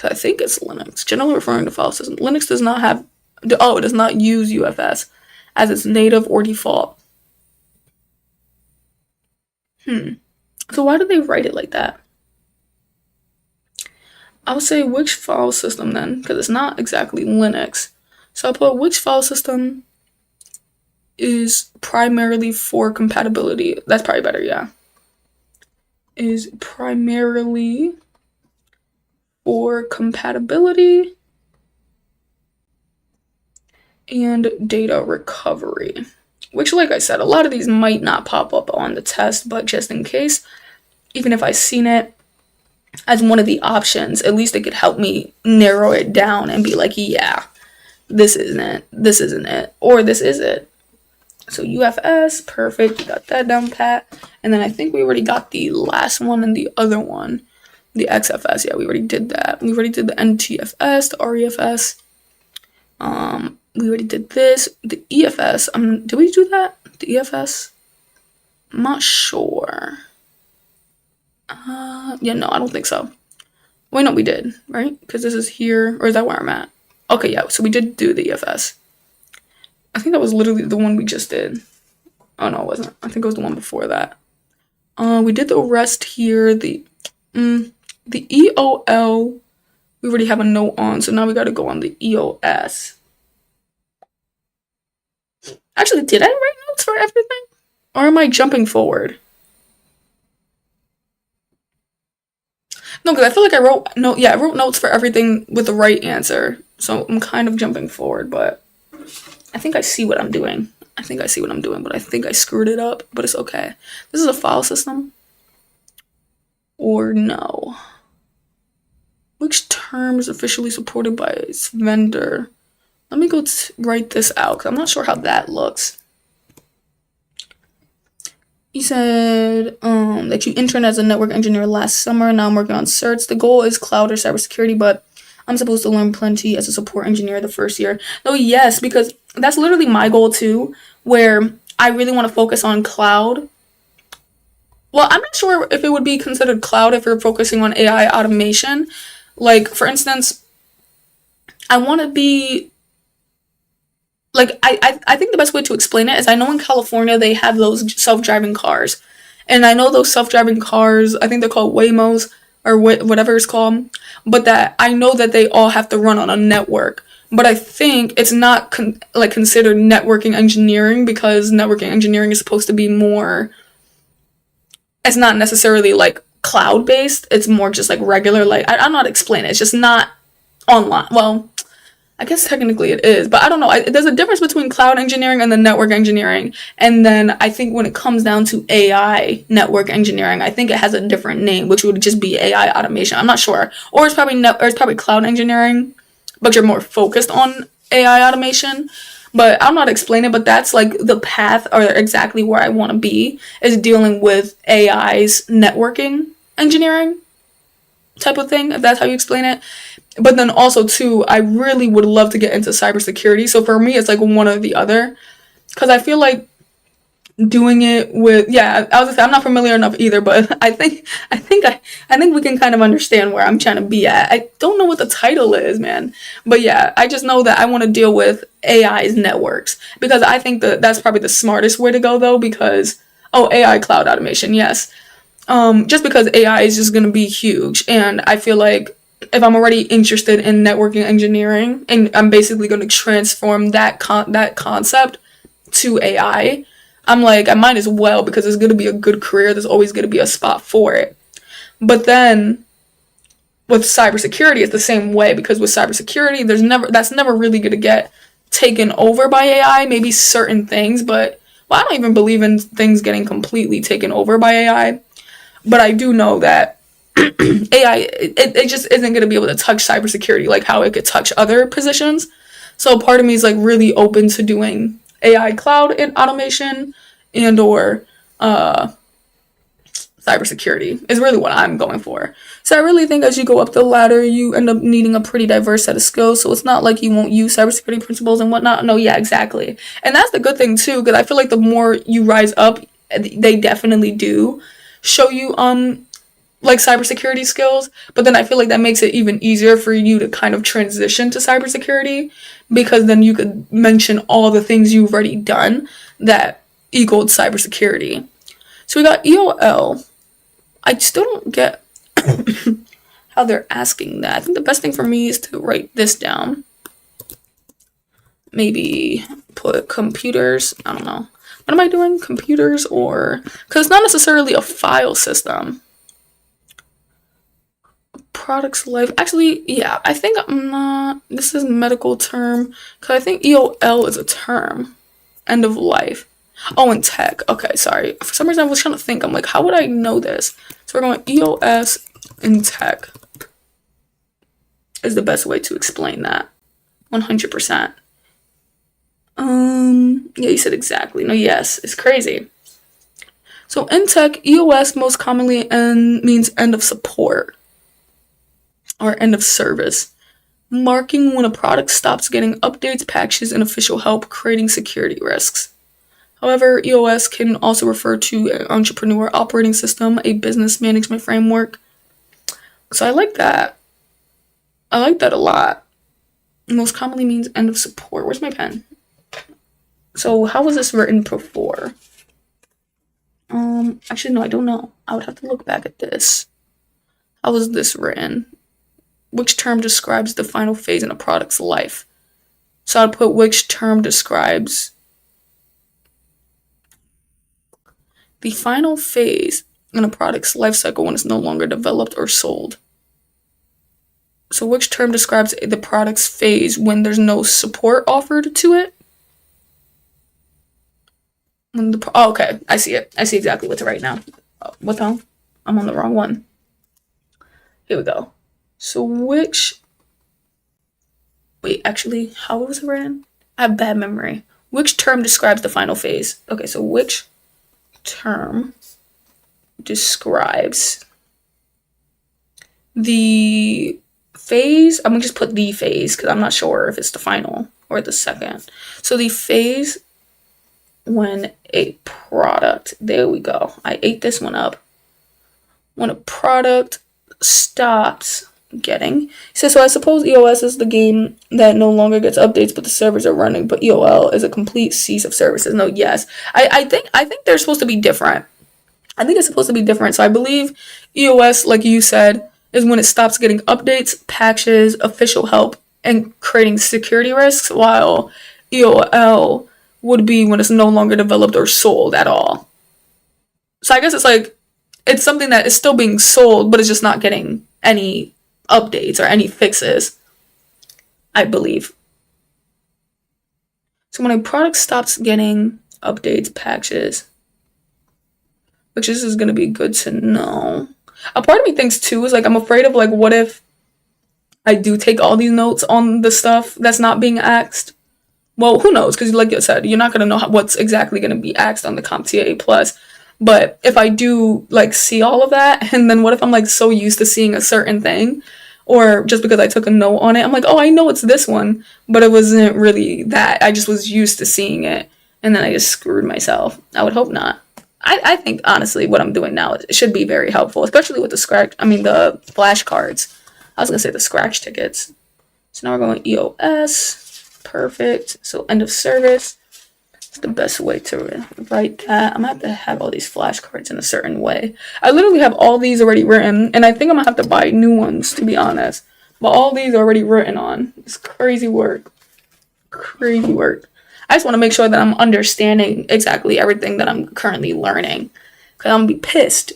I think it's Linux. Generally referring to file system. Linux does not have, it does not use UFS as its native or default. So why do they write it like that? I would say which file system then, because it's not exactly Linux. So I'll put which file system is primarily for compatibility. That's probably better, yeah. Is primarily for compatibility and data recovery. Which, like I said, a lot of these might not pop up on the test, but just in case, even if I've seen it as one of the options, at least it could help me narrow it down and be like, yeah, this isn't it, or this is it. So UFS, perfect. Got that down pat. And then I think we already got the last one and the other one. The XFS, yeah, we already did that. We already did the NTFS, the REFS. We already did this. The EFS, did we do that? The EFS? I'm not sure. Yeah, no, I don't think so. Wait, no, we did, right? Because this is here, or is that where I'm at? Okay, yeah, so we did do the EFS. I think that was literally the one we just did. Oh, no, it wasn't. I think it was the one before that. We did the rest here. The EOL, we already have a note on, so now we got to go on the EOS. Actually, did I write notes for everything? Or am I jumping forward? No, because I feel like I wrote notes for everything with the right answer. So I'm kind of jumping forward, but I think I see what I'm doing. But I think I screwed it up, but it's okay. This is a file system. Or no. Which term is officially supported by its vendor? Let me go write this out, because I'm not sure how that looks. You said that you interned as a network engineer last summer. Now I'm working on certs. The goal is cloud or cybersecurity, but I'm supposed to learn plenty as a support engineer the first year. No, yes, because that's literally my goal too, where I really want to focus on cloud. Well, I'm not sure if it would be considered cloud if you're focusing on AI automation. Like, for instance, I want to be like I think the best way to explain it is I know in California they have those self-driving cars, and I know those self-driving cars, I think they're called Waymos or whatever it's called, but that I know that they all have to run on a network. But I think it's not considered networking engineering, because networking engineering is supposed to be more. It's not necessarily like cloud based. It's more just like regular. Like I'm not explaining it. It's just not online. Well, I guess technically it is, but I don't know. There's a difference between cloud engineering and the network engineering. And then I think when it comes down to AI network engineering, I think it has a different name, which would just be AI automation. I'm not sure. Or it's probably cloud engineering, but you're more focused on AI automation. But I'm not explaining it, but that's like the path, or exactly where I want to be, is dealing with AI's networking engineering type of thing, if that's how you explain it. But then also too, I really would love to get into cybersecurity. So for me, it's like one or the other, because I feel like doing it with, yeah, I was gonna say I'm not familiar enough either, but I think we can kind of understand where I'm trying to be at. I don't know what the title is, man, but yeah, I just know that I want to deal with AI's networks, because I think that that's probably the smartest way to go though, because AI cloud automation, yes. Just because AI is just gonna be huge, and I feel like if I'm already interested in networking engineering, and I'm basically going to transform that concept to AI, I'm like, I might as well, because it's going to be a good career. There's always going to be a spot for it. But then with cybersecurity, it's the same way, because with cybersecurity, that's never really going to get taken over by AI. Maybe certain things, but I don't even believe in things getting completely taken over by AI. But I do know that AI, it just isn't going to be able to touch cybersecurity like how it could touch other positions. So part of me is like really open to doing AI cloud and automation or cybersecurity is really what I'm going for. So I really think as you go up the ladder, you end up needing a pretty diverse set of skills. So it's not like you won't use cybersecurity principles and whatnot. No, yeah, exactly. And that's the good thing too, because I feel like the more you rise up, they definitely do show you like cybersecurity skills, but then I feel like that makes it even easier for you to kind of transition to cybersecurity, because then you could mention all the things you've already done that equaled cybersecurity. So we got EOL. I still don't get how they're asking that. I think the best thing for me is to write this down. Maybe put computers. I don't know. What am I doing? Computers, or because it's not necessarily a file system. Products life. Actually, yeah, I think I'm not. This is medical term, because I think EOL is a term. End of life. Oh, and tech. Okay, sorry. For some reason, I was trying to think. I'm like, how would I know this? So we're going EOS in tech is the best way to explain that. 100%. Yeah, you said exactly. No, yes, it's crazy. So in tech, EOS most commonly means end of support or end of service, marking when a product stops getting updates, patches, and official help, creating security risks. However, EOS can also refer to an entrepreneur operating system, a business management framework. So I like that. I like that a lot. Most commonly means end of support. Where's my pen? So how was this written before? Actually, no, I don't know. I would have to look back at this. How was this written? Which term describes the final phase in a product's life? So I'd put which term describes the final phase in a product's life cycle when it's no longer developed or sold. So which term describes the product's phase when there's no support offered to it? Okay, I see it. I see exactly what to write now. What the hell? I'm on the wrong one. Here we go. So which... Wait, actually, how was it written? I have bad memory. Which term describes the final phase? Okay, so which term describes the phase? I'm gonna just put the phase because I'm not sure if it's the final or the second. So the phase when a product, there we go. I ate this one up. When a product stops getting, so I suppose EOS is the game that no longer gets updates but the servers are running, but EOL is a complete cease of services. No, yes. I think they're supposed to be different. I think it's supposed to be different. So I believe EOS, like you said, is when it stops getting updates, patches, official help, and creating security risks, while EOL would be when it's no longer developed or sold at all. So I guess it's like, it's something that is still being sold, but it's just not getting any updates or any fixes, I believe. So when a product stops getting updates, patches, which this is going to be good to know. A part of me thinks too is like, I'm afraid of like, what if I do take all these notes on the stuff that's not being asked? Well, who knows? Because like I said, you're not going to know what's exactly going to be asked on the CompTIA A+. But if I do like see all of that, and then what if I'm like so used to seeing a certain thing, or just because I took a note on it, I'm like, oh, I know it's this one, but it wasn't really that. I just was used to seeing it, and then I just screwed myself. I would hope not. I think honestly what I'm doing now it should be very helpful, especially with the flashcards. I was gonna say the scratch tickets. So now we're going EOS. Perfect. So end of service. It's the best way to write that. I'm gonna have all these flashcards in a certain way. I literally have all these already written, and I think I'm gonna have to buy new ones, to be honest. But all these are already written on. It's crazy work. Crazy work. I just want to make sure that I'm understanding exactly everything that I'm currently learning. Because I'm gonna be pissed.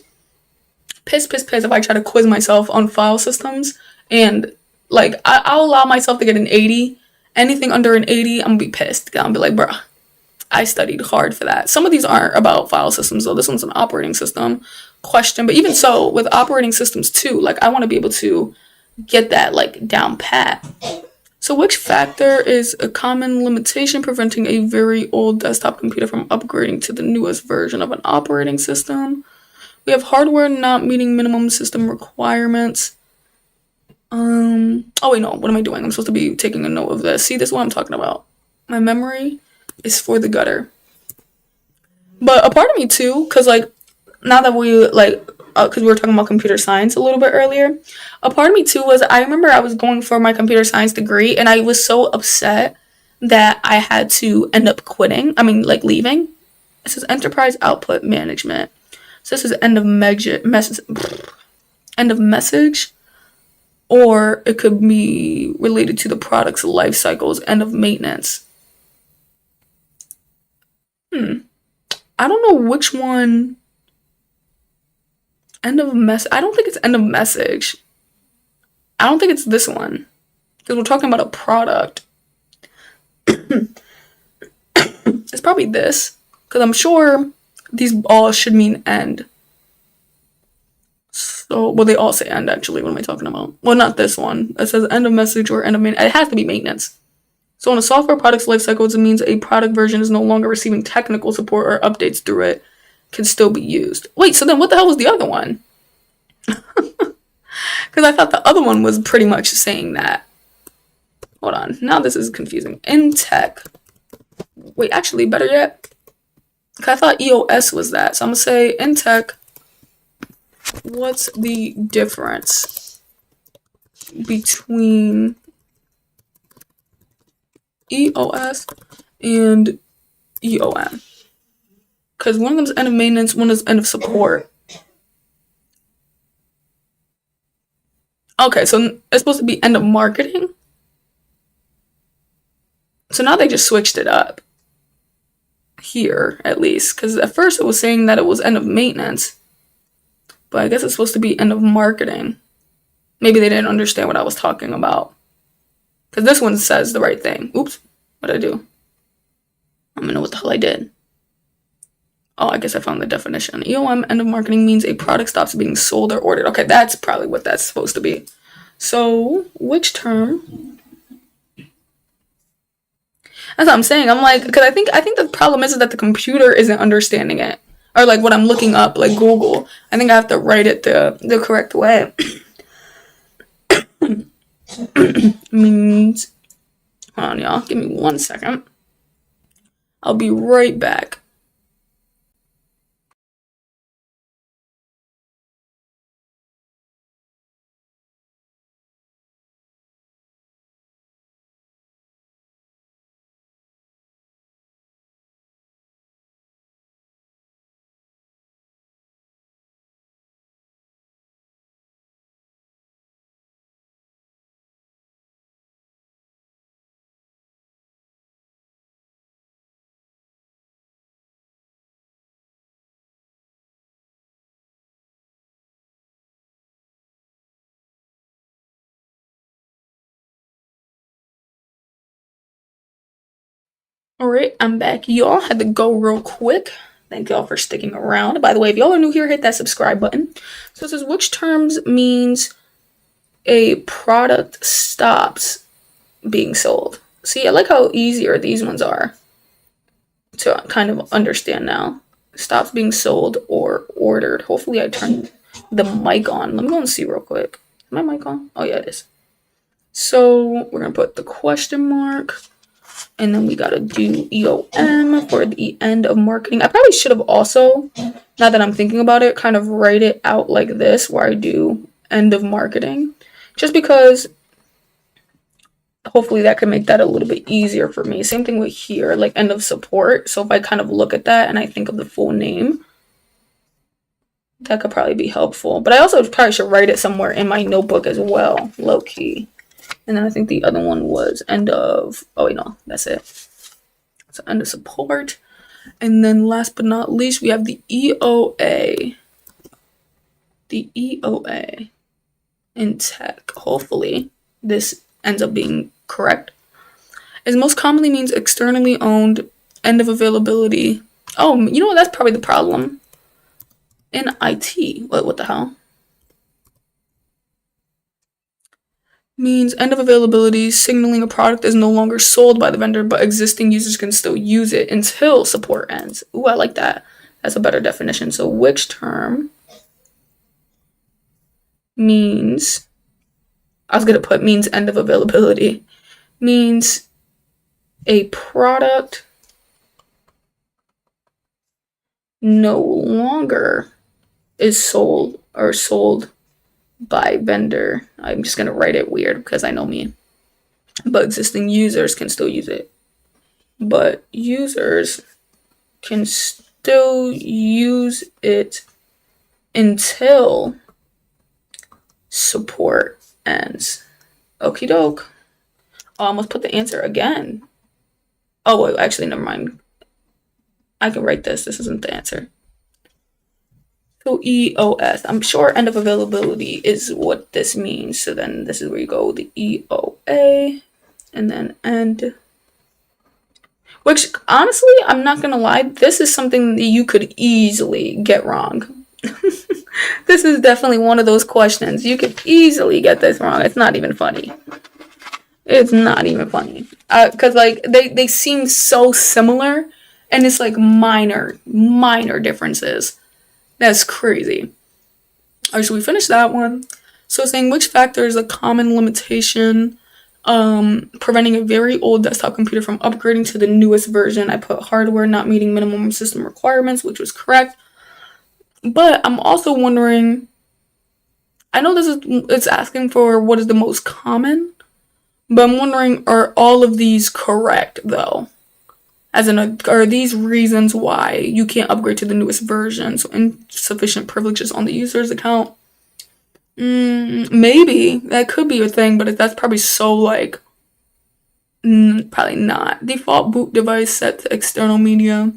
Pissed if I try to quiz myself on file systems. And like, I'll allow myself to get an 80. Anything under an 80, I'm gonna be pissed. I'll be like, bruh, I studied hard for that. Some of these aren't about file systems, though. This one's an operating system question. But even so, with operating systems too, like I want to be able to get that like down pat. So which factor is a common limitation preventing a very old desktop computer from upgrading to the newest version of an operating system? We have hardware not meeting minimum system requirements. Oh wait, no, what am I doing? I'm supposed to be taking a note of this. See, this is what I'm talking about. My memory is for the gutter. But a part of me too, because like, now that we like, because we were talking about computer science a little bit earlier, a part of me too was, I remember I was going for my computer science degree, and I was so upset that I had to end up quitting. I mean, like leaving. It says enterprise output management. So this is end of message, or it could be related to the product's life cycles, end of maintenance. I don't know which one. End of mess. I don't think it's end of message. I don't think it's this one, because we're talking about a product. It's probably this, because I'm sure these all should mean end. So, well, they all say end actually. What am I talking about? Well, not this one. It says end of message or end of maintenance. It has to be maintenance. So on a software product's lifecycle, it means a product version is no longer receiving technical support or updates through it, can still be used. Wait, so then what the hell was the other one? Because I thought the other one was pretty much saying that. Hold on, now this is confusing. In tech. Wait, actually, better yet. I thought EOS was that. So I'm going to say in tech, what's the difference between EOS and EOM? Because one of them's end of maintenance, one is end of support. Okay, so it's supposed to be end of marketing. So now they just switched it up. Here, at least. Because at first it was saying that it was end of maintenance. But I guess it's supposed to be end of marketing. Maybe they didn't understand what I was talking about. Because this one says the right thing. Oops. What did I do? I don't know what the hell I did. Oh, I guess I found the definition. EOM, end of marketing, means a product stops being sold or ordered. Okay, that's probably what that's supposed to be. So, which term? That's what I'm saying. I'm like, because I think the problem is that the computer isn't understanding it. Or like what I'm looking up, like Google. I think I have to write it the correct way. Means, hold on, y'all. Give me 1 second. I'll be right back. Alright, I'm back. Y'all had to go real quick. Thank y'all for sticking around. By the way, if y'all are new here, hit that subscribe button. So it says, which terms means a product stops being sold? See, I like how easier these ones are to kind of understand now. Stops being sold or ordered. Hopefully I turn the mic on. Let me go and see real quick. Is my mic on? Oh yeah, it is. So we're going to put the question mark. And then we gotta do EOM for the end of marketing. I probably should have also, now that I'm thinking about it, kind of write it out like this, where I do end of marketing. Just because hopefully that can make that a little bit easier for me. Same thing with here, like end of support. So if I kind of look at that and I think of the full name, that could probably be helpful. But I also probably should write it somewhere in my notebook as well, low key. And then I think the other one was end of, oh wait, no, that's it. So end of support. And then last but not least, we have the EOA. The EOA in tech. Hopefully this ends up being correct. It most commonly means externally owned, end of availability. Oh, you know what? That's probably the problem. In IT. What the hell? Means end of availability, signaling a product is no longer sold by the vendor, but existing users can still use it until support ends. Ooh, I like that. That's a better definition. So which term means, I was going to put means end of availability, means a product no longer is sold or sold by vendor. I'm just going to write it weird because I know me. But existing users can still use it. But users can still use it until support ends. Okie doke. Oh, I almost put the answer again. Oh, wait, actually, never mind. I can write this. This isn't the answer. So EOS. I'm sure end of availability is what this means. So then this is where you go, the EOA, and then end. Which, honestly, I'm not going to lie, this is something that you could easily get wrong. This is definitely one of those questions. You could easily get this wrong. It's not even funny. It's not even funny. Cause like they seem so similar, and it's like minor differences. That's crazy. Alright, so we finished that one. So it's saying which factor is a common limitation preventing a very old desktop computer from upgrading to the newest version. I put hardware not meeting minimum system requirements, which was correct. But I'm also wondering, I know it's asking for what is the most common, but I'm wondering, are all of these correct though? As in, are these reasons why you can't upgrade to the newest version? So insufficient privileges on the user's account. Maybe that could be a thing, but that's probably so like probably not. Default boot device set to external media.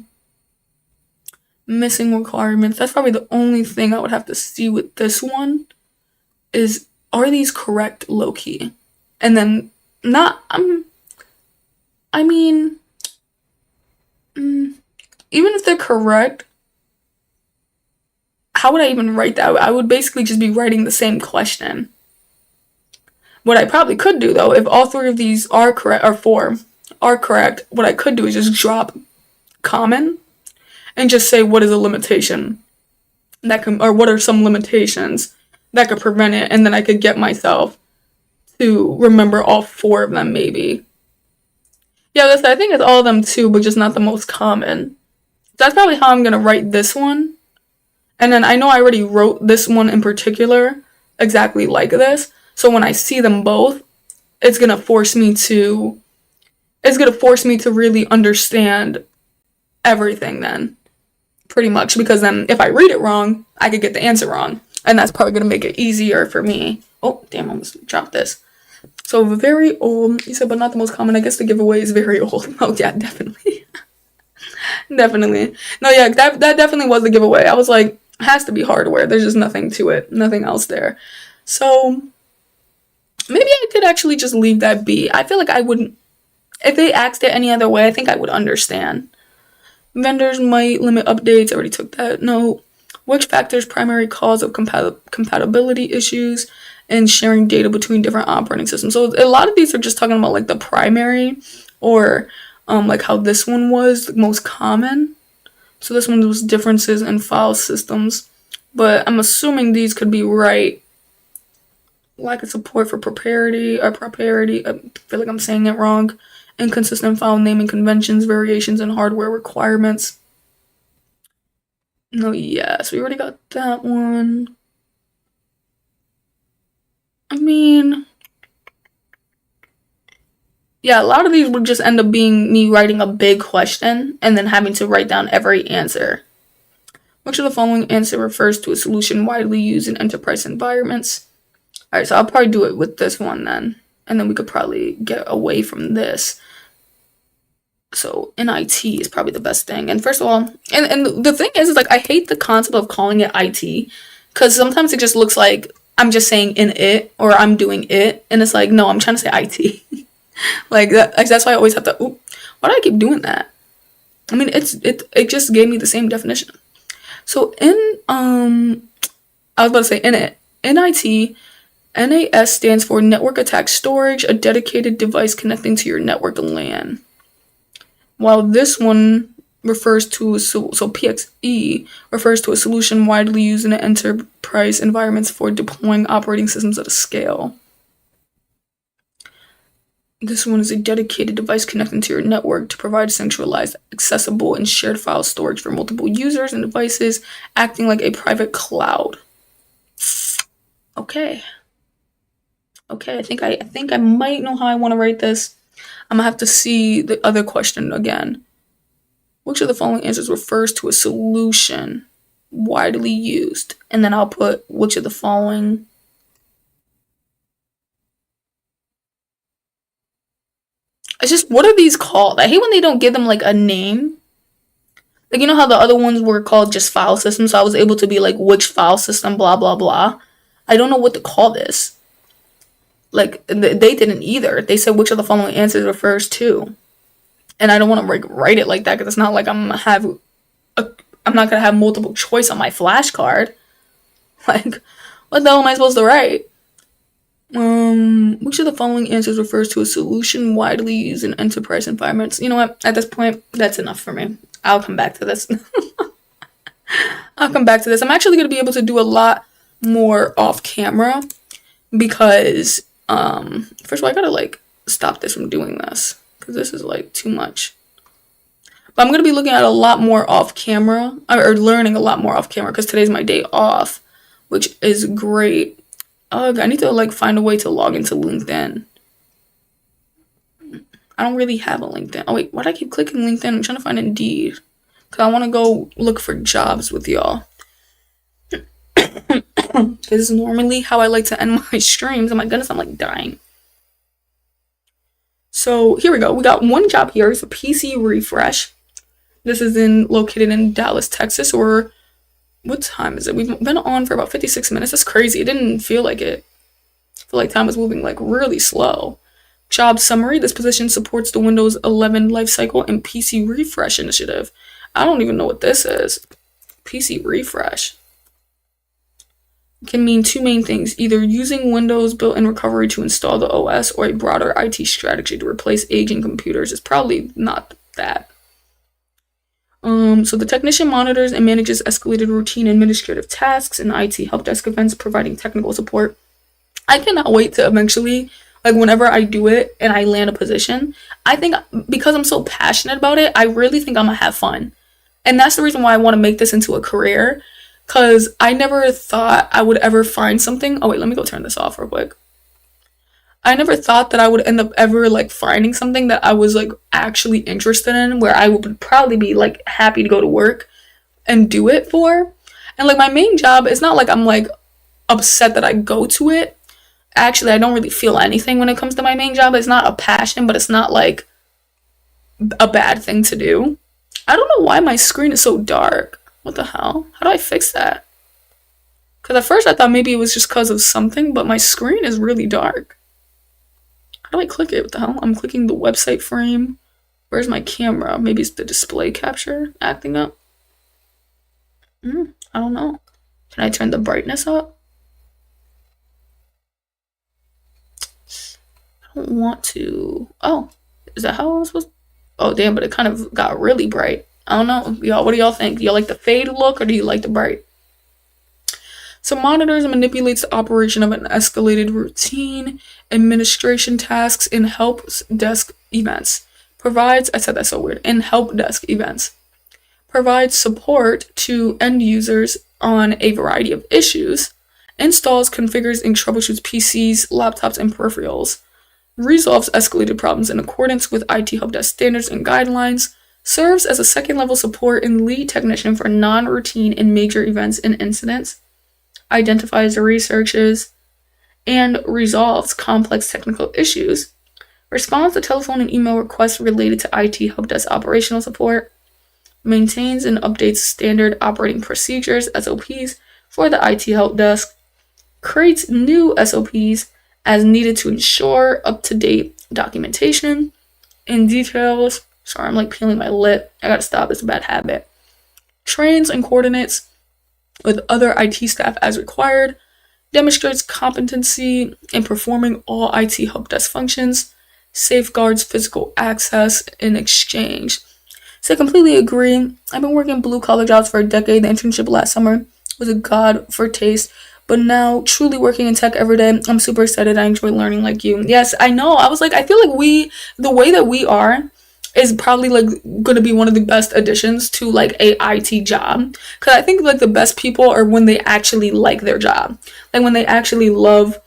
Missing requirements. That's probably the only thing I would have to see with this one. Is are these correct low key? And then not. I mean, even if they're correct, how would I even write that? I would basically just be writing the same question. What I probably could do though, if all three of these are correct, or four are correct, what I could do is just drop common and just say what is a limitation that can, or what are some limitations that could prevent it, and then I could get myself to remember all four of them maybe. Yeah, I think it's all of them too, but just not the most common. That's probably how I'm gonna write this one. And then I know I already wrote this one in particular exactly like this. So when I see them both, it's gonna force me to really understand everything then. Pretty much, because then if I read it wrong, I could get the answer wrong. And that's probably gonna make it easier for me. Oh, damn, I almost dropped this. So very old, you said, but not the most common. I guess the giveaway is very old. Oh yeah, definitely. Definitely. No, yeah, that definitely was the giveaway. I was like, it has to be hardware. There's just nothing to it. Nothing else there. So maybe I could actually just leave that be. I feel like I wouldn't, if they asked it any other way, I think I would understand. Vendors might limit updates. I already took that note. Which factors primary cause of compatibility issues and sharing data between different operating systems? So a lot of these are just talking about like the primary, or like how this one was the most common. So this one was differences in file systems, but I'm assuming these could be right. Lack of support for proprietary. I feel like I'm saying it wrong. Inconsistent file naming conventions, variations in hardware requirements. No, yes, we already got that one. I mean, yeah, a lot of these would just end up being me writing a big question and then having to write down every answer. Which of the following answer refers to a solution widely used in enterprise environments? Alright, so I'll probably do it with this one then. And then we could probably get away from this. So NIT is probably the best thing. And first of all, and the thing is like I hate the concept of calling it IT, because sometimes it just looks like I'm just saying in it, or I'm doing it, and it's like, no, I'm trying to say IT. Like that's why I always have to, why do I keep doing that? I mean, it just gave me the same definition. So I was about to say in it, NIT, NAS stands for Network Attached Storage, a dedicated device connecting to your network LAN. While this one refers to, so PXE refers to a solution widely used in enterprise environments for deploying operating systems at a scale. This one is a dedicated device connecting to your network to provide centralized, accessible, and shared file storage for multiple users and devices, acting like a private cloud. Okay, I think I might know how I want to write this. I'm gonna have to see the other question again. Which of the following answers refers to a solution widely used? And then I'll put which of the following. It's just, what are these called? I hate when they don't give them like a name. Like, you know how the other ones were called just file systems? So I was able to be like, which file system, blah, blah, blah. I don't know what to call this. Like, they didn't either. They said which of the following answers refers to. And I don't want to write it like that, because it's not like I'm not going to have multiple choice on my flashcard. Like, what the hell am I supposed to write? Which of the following answers refers to a solution widely used in enterprise environments? You know what? At this point, that's enough for me. I'll come back to this. I'll come back to this. I'm actually going to be able to do a lot more off camera because, first of all, I gotta like stop this from doing this because this is like too much. But I'm going to be looking at a lot more off camera or learning a lot more off camera because today's my day off, which is great. I need to like find a way to log into LinkedIn. I don't really have a LinkedIn. Oh wait, why do I keep clicking LinkedIn? I'm trying to find Indeed because I want to go look for jobs with y'all. This is normally how I like to end my streams. Oh my goodness, I'm like dying. So here we go. We got one job here. It's a PC refresh. This is located in Dallas, Texas. Or what time is it? We've been on for about 56 minutes. That's crazy. It didn't feel like it. I feel like time was moving like really slow. Job summary. This position supports the Windows 11 lifecycle and PC refresh initiative. I don't even know what this is. PC refresh can mean two main things: either using Windows built-in recovery to install the OS, or a broader IT strategy to replace aging computers. It's probably not that. So the technician monitors and manages escalated routine administrative tasks and IT help desk events, providing technical support. I cannot wait to eventually, like whenever I do it and I land a position, I think because I'm so passionate about it, I really think I'm gonna have fun. And that's the reason why I want to make this into a career, because I never thought I would ever find something. Oh wait, let me go turn this off real quick. I never thought that I would end up ever like finding something that I was like actually interested in, where I would probably be like happy to go to work and do it for. And like my main job, it's not like I'm like upset that I go to it. Actually, I don't really feel anything when it comes to my main job. It's not a passion, but it's not like a bad thing to do. I don't know why my screen is so dark. What the hell? How do I fix that? Because at first I thought maybe it was just because of something, but my screen is really dark. How do I click it? What the hell? I'm clicking the website frame. Where's my camera? Maybe it's the display capture acting up. I don't know. Can I turn the brightness up? I don't want to. Oh, is that how I was supposed to? Oh, damn, but it kind of got really bright. I don't know. Y'all, what do y'all think? Do y'all like the fade look or do you like the bright? So monitors and manipulates the operation of an escalated routine, administration tasks, and help desk events. Provides, I said that so weird, and help desk events. Provides support to end users on a variety of issues. Installs, configures, and troubleshoots PCs, laptops, and peripherals. Resolves escalated problems in accordance with IT help desk standards and guidelines. Serves as a second-level support and lead technician for non-routine and major events and incidents. Identifies, researches, and resolves complex technical issues. Responds to telephone and email requests related to IT help desk operational support. Maintains and updates standard operating procedures, SOPs, for the IT help desk. Creates new SOPs as needed to ensure up-to-date documentation and details. Sorry, I'm like peeling my lip. I gotta stop. It's a bad habit. Trains and coordinates with other IT staff as required. Demonstrates competency in performing all IT help desk functions. Safeguards physical access in exchange. So I completely agree. I've been working blue-collar jobs for a decade. The internship last summer was a god for taste. But now, truly working in tech every day, I'm super excited. I enjoy learning like you. Yes, I know. I was like, I feel like the way that we are, is probably like going to be one of the best additions to like a IT job, because I think like the best people are when they actually like their job, like when they actually love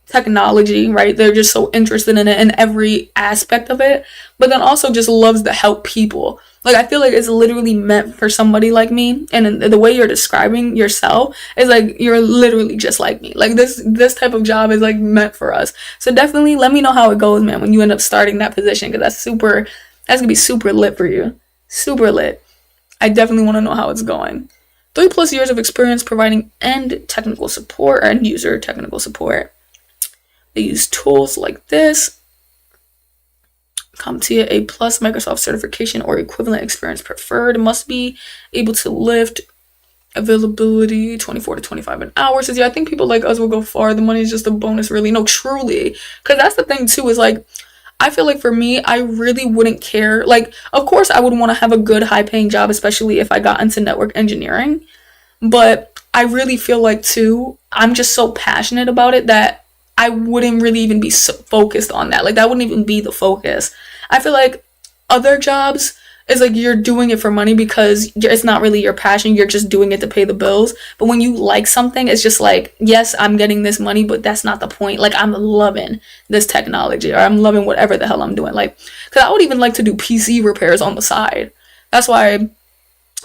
technology, right? They're just so interested in it and every aspect of it, but then also just loves to help people. Like I feel like it's literally meant for somebody like me, and the way you're describing yourself is like you're literally just like me. Like this type of job is like meant for us. So definitely let me know how it goes, man, when you end up starting that position, because that's gonna be super lit for you. Super lit. I definitely want to know how it's going. 3+ years of experience providing end technical support or end user technical support. They use tools like this. CompTIA A+ Microsoft certification or equivalent experience preferred. Must be able to lift Availability 24 to 25 an hour. Says, yeah, I think people like us will go far. The money is just a bonus, really. No, truly. Because that's the thing, too, is like, I feel like for me, I really wouldn't care. Like, of course, I would want to have a good, high paying job, especially if I got into network engineering. But I really feel like, too, I'm just so passionate about it that I wouldn't really even be so focused on that. Like, that wouldn't even be the focus. I feel like other jobs is like you're doing it for money because it's not really your passion. You're just doing it to pay the bills. But when you like something, it's just like, yes, I'm getting this money, but that's not the point. Like, I'm loving this technology, or I'm loving whatever the hell I'm doing. Like, because I would even like to do PC repairs on the side. That's why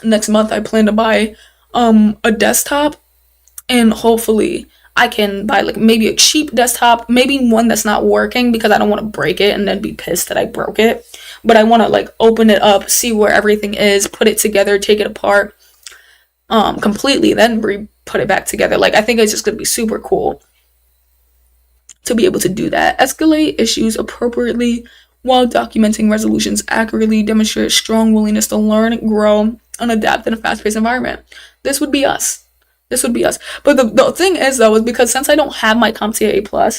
next month I plan to buy a desktop, and hopefully I can buy like maybe a cheap desktop, maybe one that's not working because I don't want to break it and then be pissed that I broke it. But I want to like open it up, see where everything is, put it together, take it apart completely, then put it back together. Like, I think it's just going to be super cool to be able to do that. Escalate issues appropriately while documenting resolutions accurately, demonstrate strong willingness to learn, grow, and adapt in a fast-paced environment. This would be us. This would be us. But the thing is, though, is because since I don't have my CompTIA A+,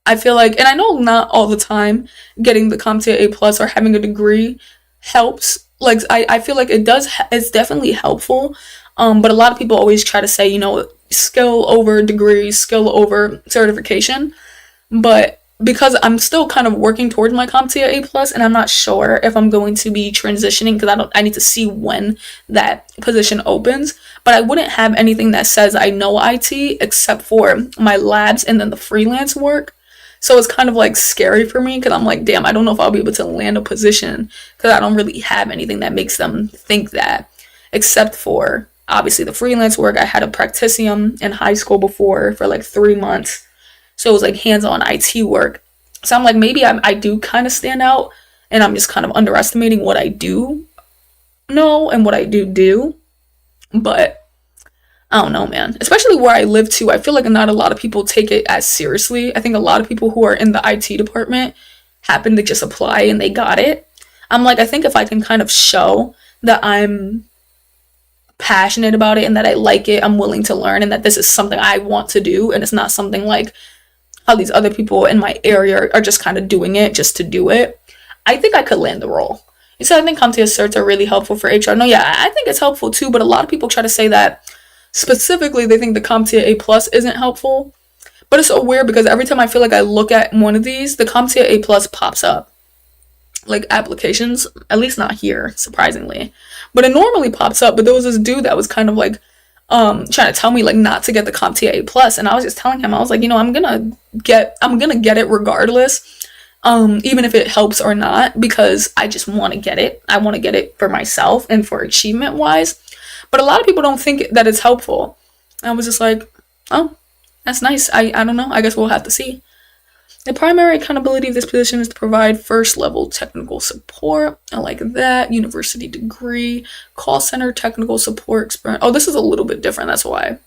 I feel like, and I know not all the time getting the CompTIA A+ or having a degree helps. Like, I feel like it's definitely helpful. But a lot of people always try to say, you know, skill over degree, skill over certification. But because I'm still kind of working towards my CompTIA A+, and I'm not sure if I'm going to be transitioning because I need to see when that position opens. But I wouldn't have anything that says I know IT except for my labs and then the freelance work. So it's kind of like scary for me because I'm like, damn, I don't know if I'll be able to land a position because I don't really have anything that makes them think that, except for obviously the freelance work. I had a practicium in high school before for like 3 months. So it was like hands-on IT work. So I'm like, maybe I do kind of stand out and I'm just kind of underestimating what I do know and what I do. But I don't know, man. Especially where I live too. I feel like not a lot of people take it as seriously. I think a lot of people who are in the IT department happen to just apply and they got it. I'm like, I think if I can kind of show that I'm passionate about it and that I like it, I'm willing to learn, and that this is something I want to do, and it's not something like how these other people in my area are just kind of doing it just to do it, I think I could land the role. So I think CompTIA certs are really helpful for HR. No, yeah, I think it's helpful too, but a lot of people try to say that specifically they think the CompTIA A+ isn't helpful. But it's so weird because every time I feel like I look at one of these, the CompTIA A+ pops up. Like applications, at least not here, surprisingly. But it normally pops up. But there was this dude that was kind of like trying to tell me like not to get the CompTIA A+, and I was just telling him, I was like, you know, I'm gonna get it regardless, even if it helps or not, because I just want to get it. I want to get it for myself and for achievement wise. But a lot of people don't think that it's helpful. I was just like, oh, that's nice. I don't know. I guess we'll have to see. The primary accountability of this position is to provide first level technical support. I like that. University degree, call center technical support experience. Oh, this is a little bit different. That's why.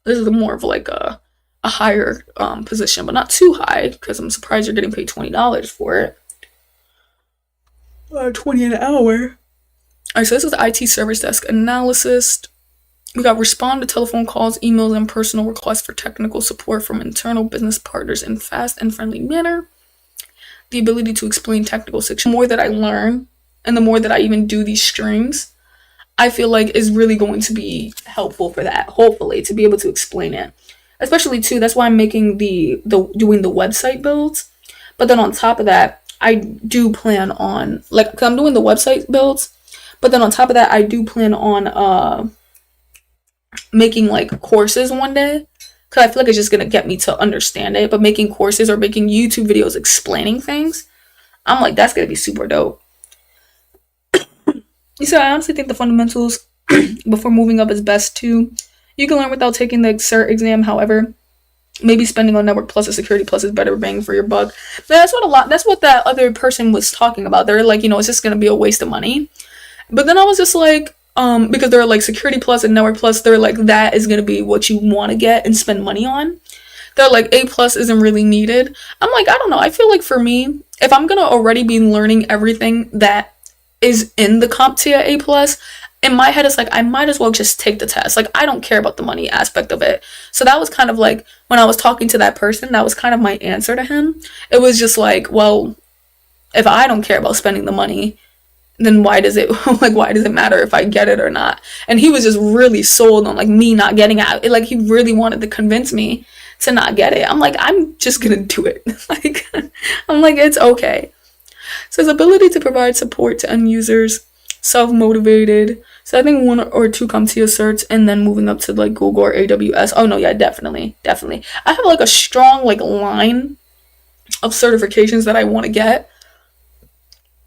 This is more of like a higher position, but not too high, because I'm surprised you're getting paid $20 for it. $20 an hour. Alright, so this is the IT service desk analyst. We got respond to telephone calls, emails, and personal requests for technical support from internal business partners in fast and friendly manner. The ability to explain technical sections. The more that I learn, and the more that I even do these streams, I feel like is really going to be helpful for that, hopefully, to be able to explain it. Especially too, that's why I'm making doing the website builds. But then on top of that, I do plan on, like, because I'm doing the website builds, but then on top of that, I do plan on making like courses one day, because I feel like it's just gonna get me to understand it. But making courses or making YouTube videos explaining things, I'm like, that's gonna be super dope. So I honestly think the fundamentals before moving up is best too. You can learn without taking the cert exam. However, maybe spending on Network Plus or Security Plus is better bang for your buck. That's what that other person was talking about. They're like, you know, it's just gonna be a waste of money. But then I was just like, because they're like Security Plus and Network Plus, they're like, that is gonna be what you want to get and spend money on. They're like, A+ isn't really needed. I'm like, I don't know. I feel like for me, if I'm gonna already be learning everything that is in the CompTIA A+, in my head, it's like, I might as well just take the test. Like, I don't care about the money aspect of it. So that was kind of like, when I was talking to that person, that was kind of my answer to him. It was just like, well, if I don't care about spending the money, then why does it like, why does it matter if I get it or not? And he was just really sold on like me not getting it. Like, he really wanted to convince me to not get it. I'm like, I'm just gonna do it. Like, I'm like, it's okay. So his ability to provide support to end users, self-motivated. So I think 1 or 2 CompTIA certs, and then moving up to like Google or AWS. Oh no, yeah, definitely. I have like a strong like line of certifications that I want to get.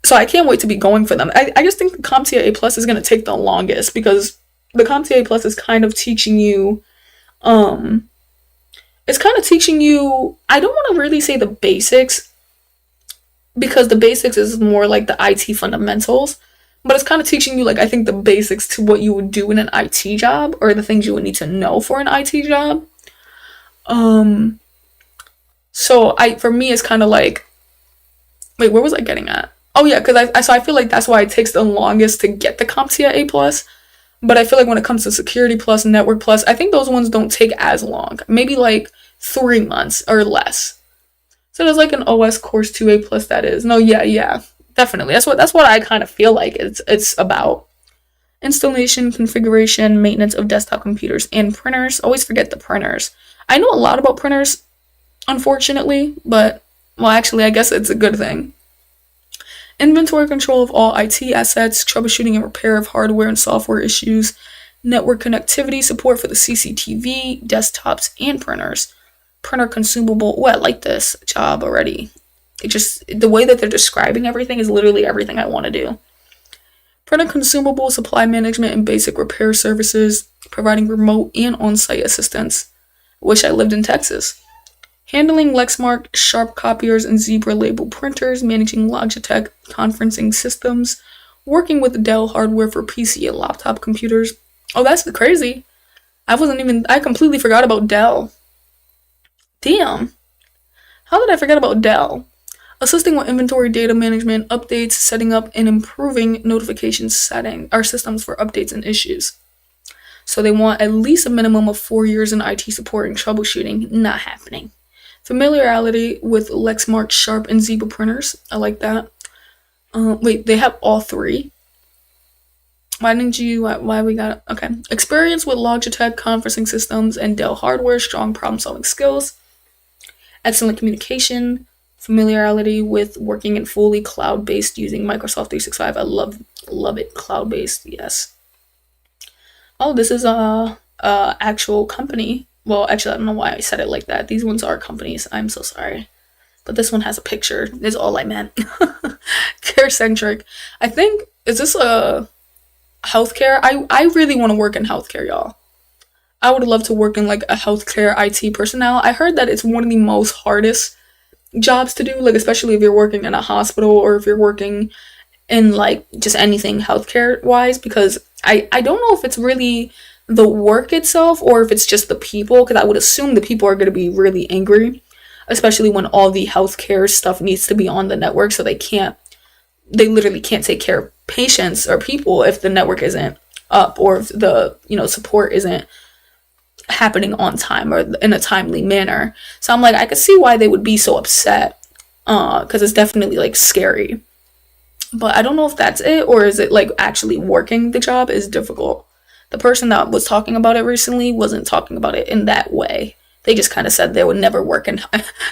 So I can't wait to be going for them. I just think the CompTIA A Plus is going to take the longest, because the CompTIA A Plus is kind of teaching you, it's kind of teaching you, I don't want to really say the basics, because the basics is more like the IT fundamentals, but it's kind of teaching you, like, I think the basics to what you would do in an IT job, or the things you would need to know for an IT job. So for me, it's kind of like, wait, where was I getting at? Oh yeah, because I feel like that's why it takes the longest to get the CompTIA A Plus. But I feel like when it comes to Security Plus, Network Plus, I think those ones don't take as long. Maybe like 3 months or less. So there's like an OS Course 2A Plus, that is. No, yeah, definitely. That's what I kind of feel like it's about. Installation, configuration, maintenance of desktop computers and printers. Always forget the printers. I know a lot about printers, unfortunately, but, well, actually, I guess it's a good thing. Inventory control of all IT assets, troubleshooting and repair of hardware and software issues, network connectivity, support for the CCTV, desktops, and printers. Printer consumable. Oh, I like this job already. It just, the way that they're describing everything is literally everything I want to do. Printer consumable, supply management, and basic repair services, providing remote and on-site assistance. Wish I lived in Texas. Handling Lexmark, Sharp copiers, and Zebra label printers, managing Logitech conferencing systems, working with Dell hardware for PC and laptop computers. Oh, that's crazy. I completely forgot about Dell. Damn. How did I forget about Dell? Assisting with inventory data management, updates, setting up, and improving notification setting, our systems for updates and issues. So they want at least a minimum of 4 years in IT support and troubleshooting. Not happening. Familiarity with Lexmark, Sharp, and Zebra printers. I like that. Wait, they have all 3. Why we got it? Okay. Experience with Logitech conferencing systems and Dell hardware, strong problem-solving skills, excellent communication, familiarity with working in fully cloud-based using Microsoft 365. I love it. Cloud-based, yes. Oh, this is a actual company. Well, actually, I don't know why I said it like that. These ones are companies. I'm so sorry. But this one has a picture. Is all I meant. Care-centric. I think, is this a healthcare? I really want to work in healthcare, y'all. I would love to work in like a healthcare IT personnel. I heard that it's one of the most hardest jobs to do, like especially if you're working in a hospital or if you're working in like just anything healthcare wise, because I don't know if it's really the work itself or if it's just the people, because I would assume the people are going to be really angry, especially when all the healthcare stuff needs to be on the network, so they literally can't take care of patients or people if the network isn't up, or if the support isn't happening on time or in a timely manner. So I'm like, I could see why they would be so upset, because it's definitely like scary. But I don't know if that's it, or is it like actually working the job is difficult. The person that was talking about it recently wasn't talking about it in that way. They just kind of said they would never work in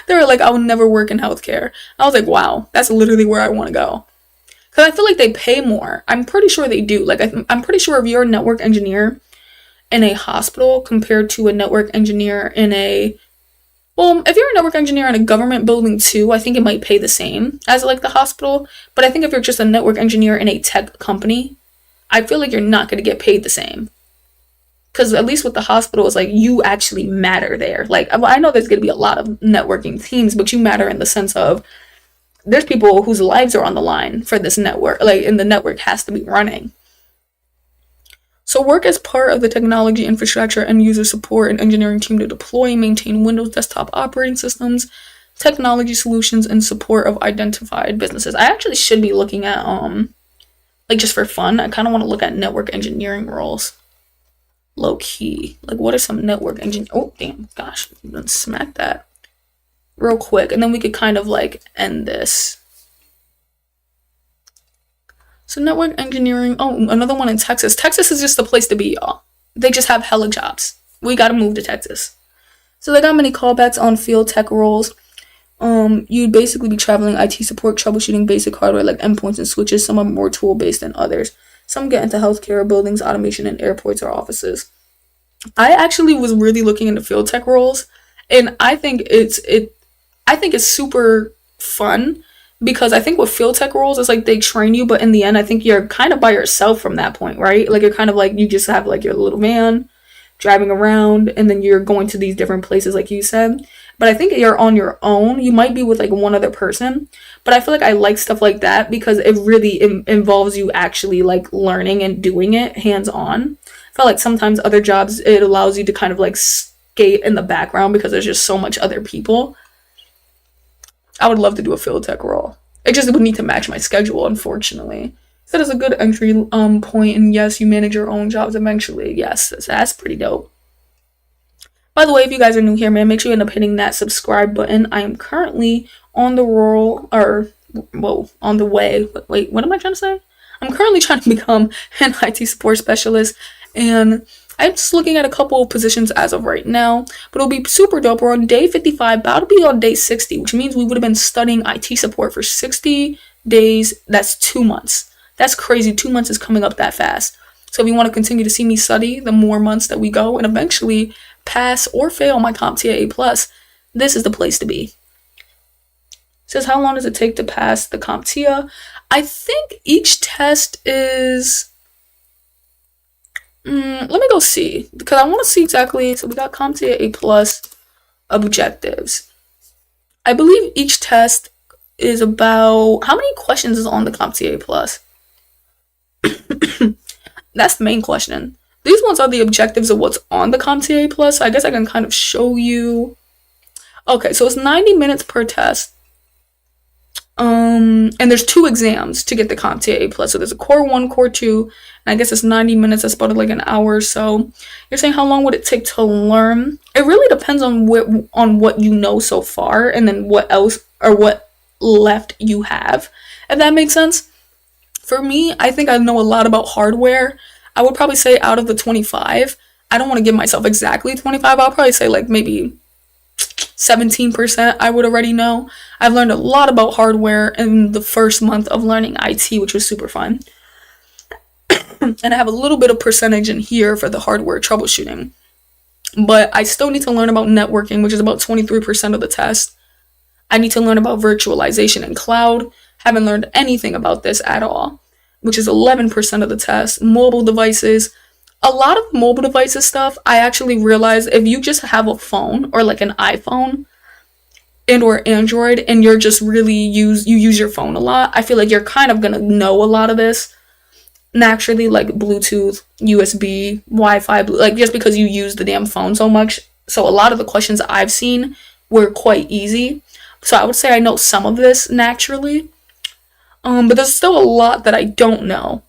they were like, I would never work in healthcare. I was like, wow, that's literally where I want to go. Because I feel like they pay more. I'm pretty sure they do. Like, I'm pretty sure if you're a network engineer in a hospital compared to a network engineer in if you're a network engineer in a government building too, I think it might pay the same as like the hospital. But I think if you're just a network engineer in a tech company, I feel like you're not going to get paid the same. Because at least with the hospital, it's like you actually matter there. Like, I know there's going to be a lot of networking teams, but you matter in the sense of there's people whose lives are on the line for this network, like, and the network has to be running. So work as part of the technology infrastructure and user support and engineering team to deploy and maintain Windows desktop operating systems, technology solutions, and support of identified businesses. I actually should be looking at like just for fun, I kind of want to look at network engineering roles. Low key. Like, what are some network engineering? Oh, damn. Gosh. Let's smack that real quick. And then we could kind of like end this. So network engineering. Oh, another one in Texas. Texas is just the place to be, y'all. They just have hella jobs. We got to move to Texas. So they got many callbacks on field tech roles. You'd basically be traveling IT support, troubleshooting basic hardware like endpoints and switches. Some are more tool based than others. Some get into healthcare, buildings, automation, and airports or offices. I actually was really looking into field tech roles, and I think it's super fun because I think with field tech roles, it's like they train you, but in the end, I think you're kind of by yourself from that point, right? Like you're kind of like you just have like your little van driving around, and then you're going to these different places, like you said. But I think you're on your own. You might be with like one other person, but I feel like I like stuff like that because it really involves you actually like learning and doing it hands on. I feel like sometimes other jobs, it allows you to kind of like skate in the background because there's just so much other people. I would love to do a field tech role. It just would need to match my schedule, unfortunately. So that's a good entry point, and yes, you manage your own jobs eventually. Yes, that's pretty dope. By the way, if you guys are new here, man, make sure you end up hitting that subscribe button. I am currently on the on the way. Wait, what am I trying to say? I'm currently trying to become an IT support specialist, and I'm just looking at a couple of positions as of right now, but it'll be super dope. We're on day 55, about to be on day 60, which means we would have been studying IT support for 60 days. That's 2 months. That's crazy. 2 months is coming up that fast. So if you want to continue to see me study, the more months that we go and eventually pass or fail my CompTIA A+, this is the place to be. It says, how long does it take to pass the CompTIA? I think each test is... let me go see, because I want to see exactly. So we got CompTIA A+ objectives. I believe each test is about... How many questions is on the CompTIA A+? That's the main question. These ones are the objectives of what's on the CompTIA A+. So I guess I can kind of show you. Okay, so it's 90 minutes per test. And there's 2 exams to get the CompTIA A+. So there's a Core 1, Core 2, and I guess it's 90 minutes. That's about like an hour or so. You're saying how long would it take to learn? It really depends on what you know so far, and then what else or what left you have, if that makes sense. For me, I think I know a lot about hardware. I would probably say out of the 25, I don't want to give myself exactly 25. I'll probably say like maybe 17% I would already know. I've learned a lot about hardware in the first month of learning IT, which was super fun. And I have a little bit of percentage in here for the hardware troubleshooting. But I still need to learn about networking, which is about 23% of the test. I need to learn about virtualization and cloud. Haven't learned anything about this at all, which is 11% of the test. Mobile devices. A lot of mobile devices stuff, I actually realized if you just have a phone or like an iPhone and or Android and you're just really you use your phone a lot, I feel like you're kind of gonna know a lot of this naturally, like Bluetooth, USB, Wi-Fi, like just because you use the damn phone so much. So a lot of the questions I've seen were quite easy. So I would say I know some of this naturally. But there's still a lot that I don't know.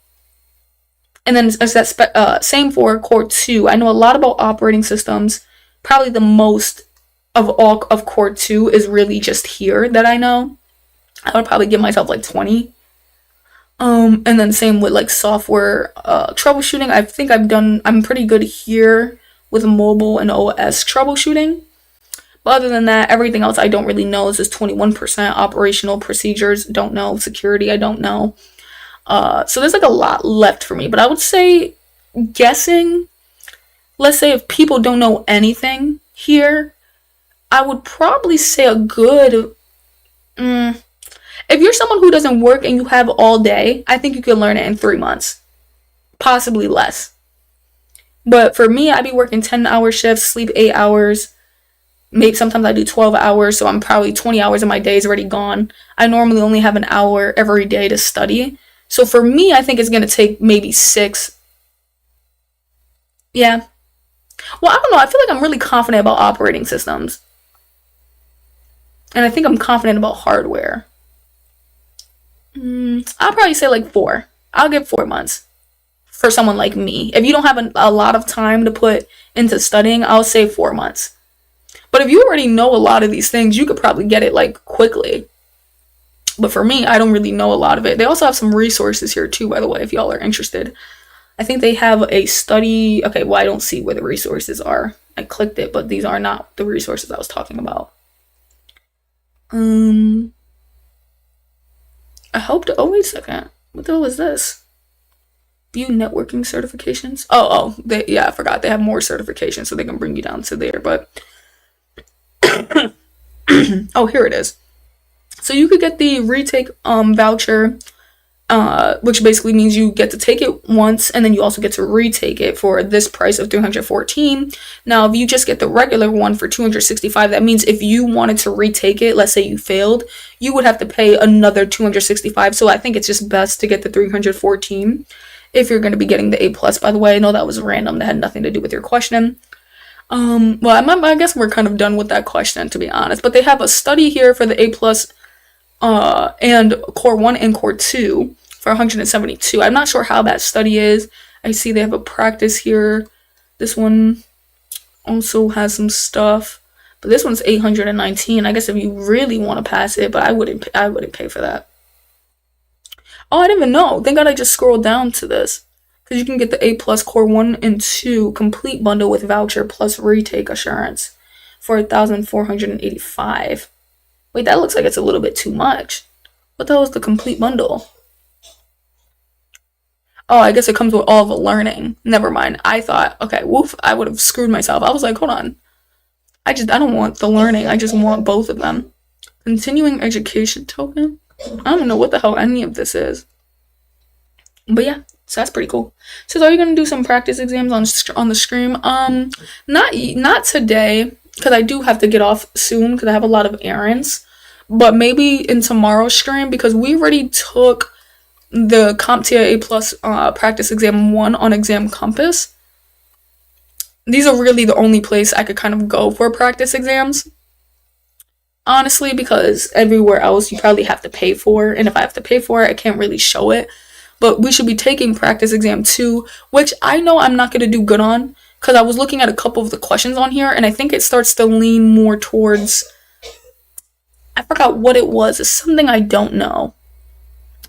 And then as that same for Core 2. I know a lot about operating systems. Probably the most of all of Core 2 is really just here that I know. I would probably give myself like 20. And then same with like software troubleshooting. I think I'm pretty good here with mobile and OS troubleshooting. But other than that, everything else I don't really know. This is 21%. Operational procedures, don't know. Security, I don't know. So there's like a lot left for me. But I would say, guessing, let's say if people don't know anything here, I would probably say a good... if you're someone who doesn't work and you have all day, I think you can learn it in 3 months. Possibly less. But for me, I'd be working 10-hour shifts, sleep 8 hours. Maybe sometimes I do 12 hours, so I'm probably 20 hours of my day is already gone. I normally only have an hour every day to study. So for me, I think it's going to take maybe 6. Yeah. Well, I don't know. I feel like I'm really confident about operating systems. And I think I'm confident about hardware. I'll probably say like 4. I'll give 4 months for someone like me. If you don't have a lot of time to put into studying, I'll say 4 months. But if you already know a lot of these things, you could probably get it like quickly. But for me, I don't really know a lot of it. They also have some resources here too, by the way, if y'all are interested. I think they have a study. Okay, well, I don't see where the resources are. I clicked it, but these are not the resources I was talking about. I hope to, oh, wait a second. What the hell is this? View networking certifications. Yeah, I forgot. They have more certifications, so they can bring you down to there, but oh, here it is. So you could get the retake voucher, which basically means you get to take it once, and then you also get to retake it for this price of $314. Now, if you just get the regular one for $265, that means if you wanted to retake it, let's say you failed, you would have to pay another $265. So I think it's just best to get the $314 if you're going to be getting the A+. By the way, I know that was random. That had nothing to do with your question. Well, I guess we're kind of done with that question, to be honest. But they have a study here for the A+, and Core 1 and Core 2 for $172. I'm not sure how that study is. I see they have a practice here. This one also has some stuff, but this one's $819. I guess if you really want to pass it, but I wouldn't pay for that. Oh, I didn't even know. Thank God I just scrolled down to this. Because you can get the A+ Core 1 and 2 complete bundle with voucher plus retake assurance for $1,485. Wait, that looks like it's a little bit too much. What the hell is the complete bundle? Oh, I guess it comes with all the learning. Never mind. I thought, okay, woof, I would have screwed myself. I was like, hold on. I don't want the learning. I just want both of them. Continuing education token? I don't know what the hell any of this is. But yeah. So that's pretty cool. So are you gonna do some practice exams on the stream? Not today, because I do have to get off soon because I have a lot of errands. But maybe in tomorrow's stream, because we already took the CompTIA A+ practice exam 1 on Exam Compass. These are really the only place I could kind of go for practice exams. Honestly, because everywhere else you probably have to pay for, and if I have to pay for it, I can't really show it. But we should be taking practice exam 2, which I know I'm not going to do good on, because I was looking at a couple of the questions on here, and I think it starts to lean more towards, I forgot what it was. It's something I don't know.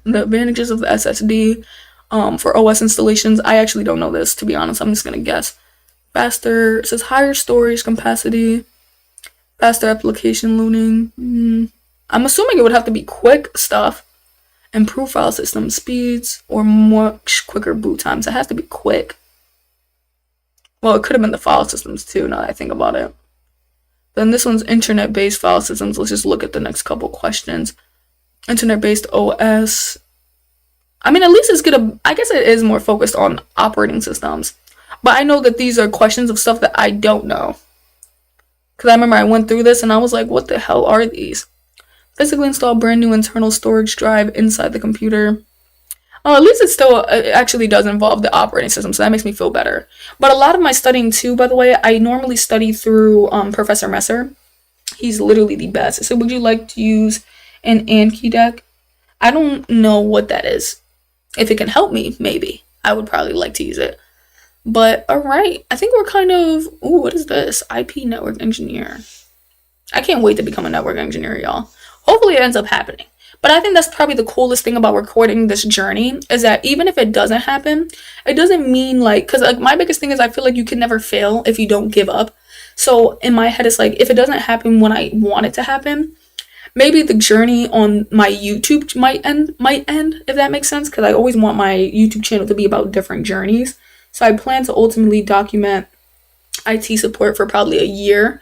The advantages of the SSD for OS installations. I actually don't know this, to be honest. I'm just going to guess. Faster, it says higher storage capacity, faster application loading. I'm assuming it would have to be quick stuff. Improve file system speeds or much quicker boot times. It has to be quick. Well, it could have been the file systems too, now that I think about it. Then this one's internet-based file systems. Let's just look at the next couple questions. Internet-based OS. I mean, at least it's gonna, I guess it is more focused on operating systems. But I know that these are questions of stuff that I don't know. Because I remember I went through this and I was like, what the hell are these? Physically install brand new internal storage drive inside the computer. Oh, at least it actually does involve the operating system, so that makes me feel better. But a lot of my studying too, by the way, I normally study through Professor Messer. He's literally the best. So would you like to use an Anki deck? I don't know what that is. If it can help me, maybe. I would probably like to use it. But alright, I think we're kind of, ooh, what is this? IP network engineer. I can't wait to become a network engineer, y'all. Hopefully it ends up happening. But I think that's probably the coolest thing about recording this journey is that even if it doesn't happen, it doesn't mean like, because like my biggest thing is I feel like you can never fail if you don't give up. So in my head, it's like, if it doesn't happen when I want it to happen, maybe the journey on my YouTube might end, if that makes sense. Because I always want my YouTube channel to be about different journeys. So I plan to ultimately document IT support for probably a year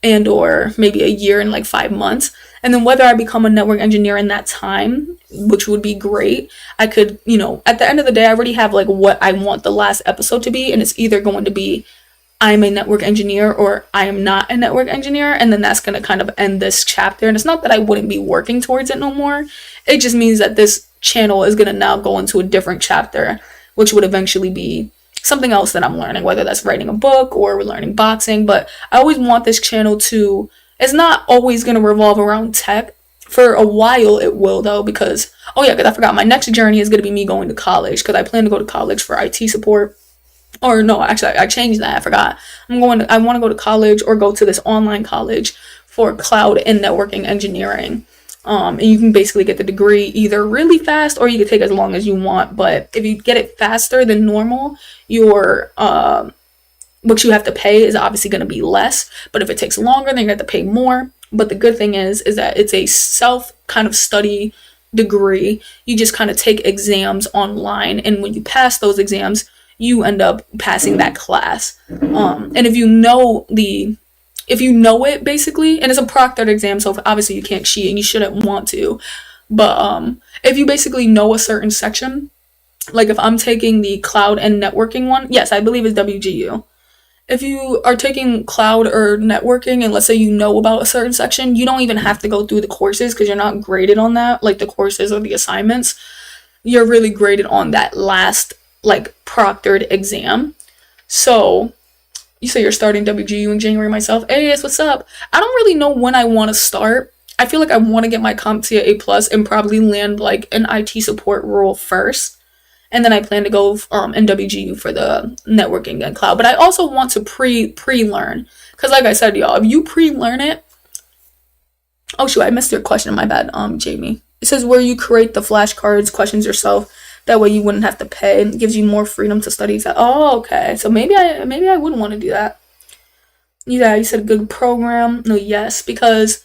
and or maybe a year and like 5 months. And then whether I become a network engineer in that time, which would be great, I could, you know, at the end of the day, I already have like what I want the last episode to be. And it's either going to be I'm a network engineer or I am not a network engineer. And then that's going to kind of end this chapter. And it's not that I wouldn't be working towards it no more. It just means that this channel is going to now go into a different chapter, which would eventually be something else that I'm learning, whether that's writing a book or we're learning boxing. But I always want this channel to, it's not always going to revolve around tech. For a while it will though, because Oh yeah, because I forgot, my next journey is going to be me going to college, because I plan to go to college for IT support. Or no, actually, I changed that. I forgot. I want to go to college, or go to this online college for cloud and networking engineering. And you can basically get the degree either really fast, or you can take as long as you want. But if you get it faster than normal, your what you have to pay is obviously going to be less. But if it takes longer, then you have to pay more. But the good thing is that it's a self kind of study degree. You just kind of take exams online, and when you pass those exams, you end up passing that class. And if you know it basically, and it's a proctored exam, so obviously you can't cheat, and you shouldn't want to. But if you basically know a certain section, like if I'm taking the cloud and networking one, yes, I believe it's WGU. If you are taking cloud or networking, and let's say you know about a certain section, you don't even have to go through the courses, because you're not graded on that, like the courses or the assignments. You're really graded on that last, like, proctored exam. So you say you're starting WGU in January. Myself, hey, yes, what's up? I don't really know when I want to start. I feel like I want to get my CompTIA A+ and probably land like an IT support role first. And then I plan to go in WGU for the networking and cloud. But I also want to pre-learn. Because like I said, y'all, if you pre-learn it... Oh, shoot, I missed your question. My bad, Jamie. It says where you create the flashcards, questions yourself. That way you wouldn't have to pay. It gives you more freedom to study. Oh, okay. So maybe I wouldn't want to do that. Yeah, you said a good program. No, yes. Because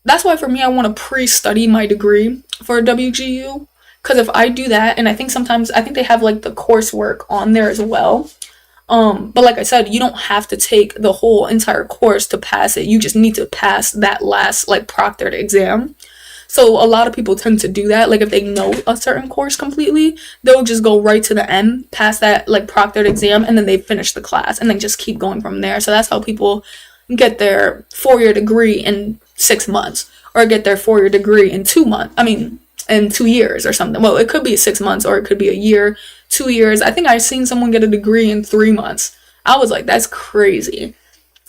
that's why for me, I want to pre-study my degree for WGU. Because if I do that, and I think they have like the coursework on there as well. But like I said, you don't have to take the whole entire course to pass it. You just need to pass that last like proctored exam. So a lot of people tend to do that. Like if they know a certain course completely, they'll just go right to the end, pass that like proctored exam, and then they finish the class, and then just keep going from there. So that's how people get their 4-year degree in 6 months, or get their 4-year degree in 2 months. In 2 years or something. Well, it could be 6 months, or it could be a year, 2 years. I think I've seen someone get a degree in 3 months. I was like, that's crazy.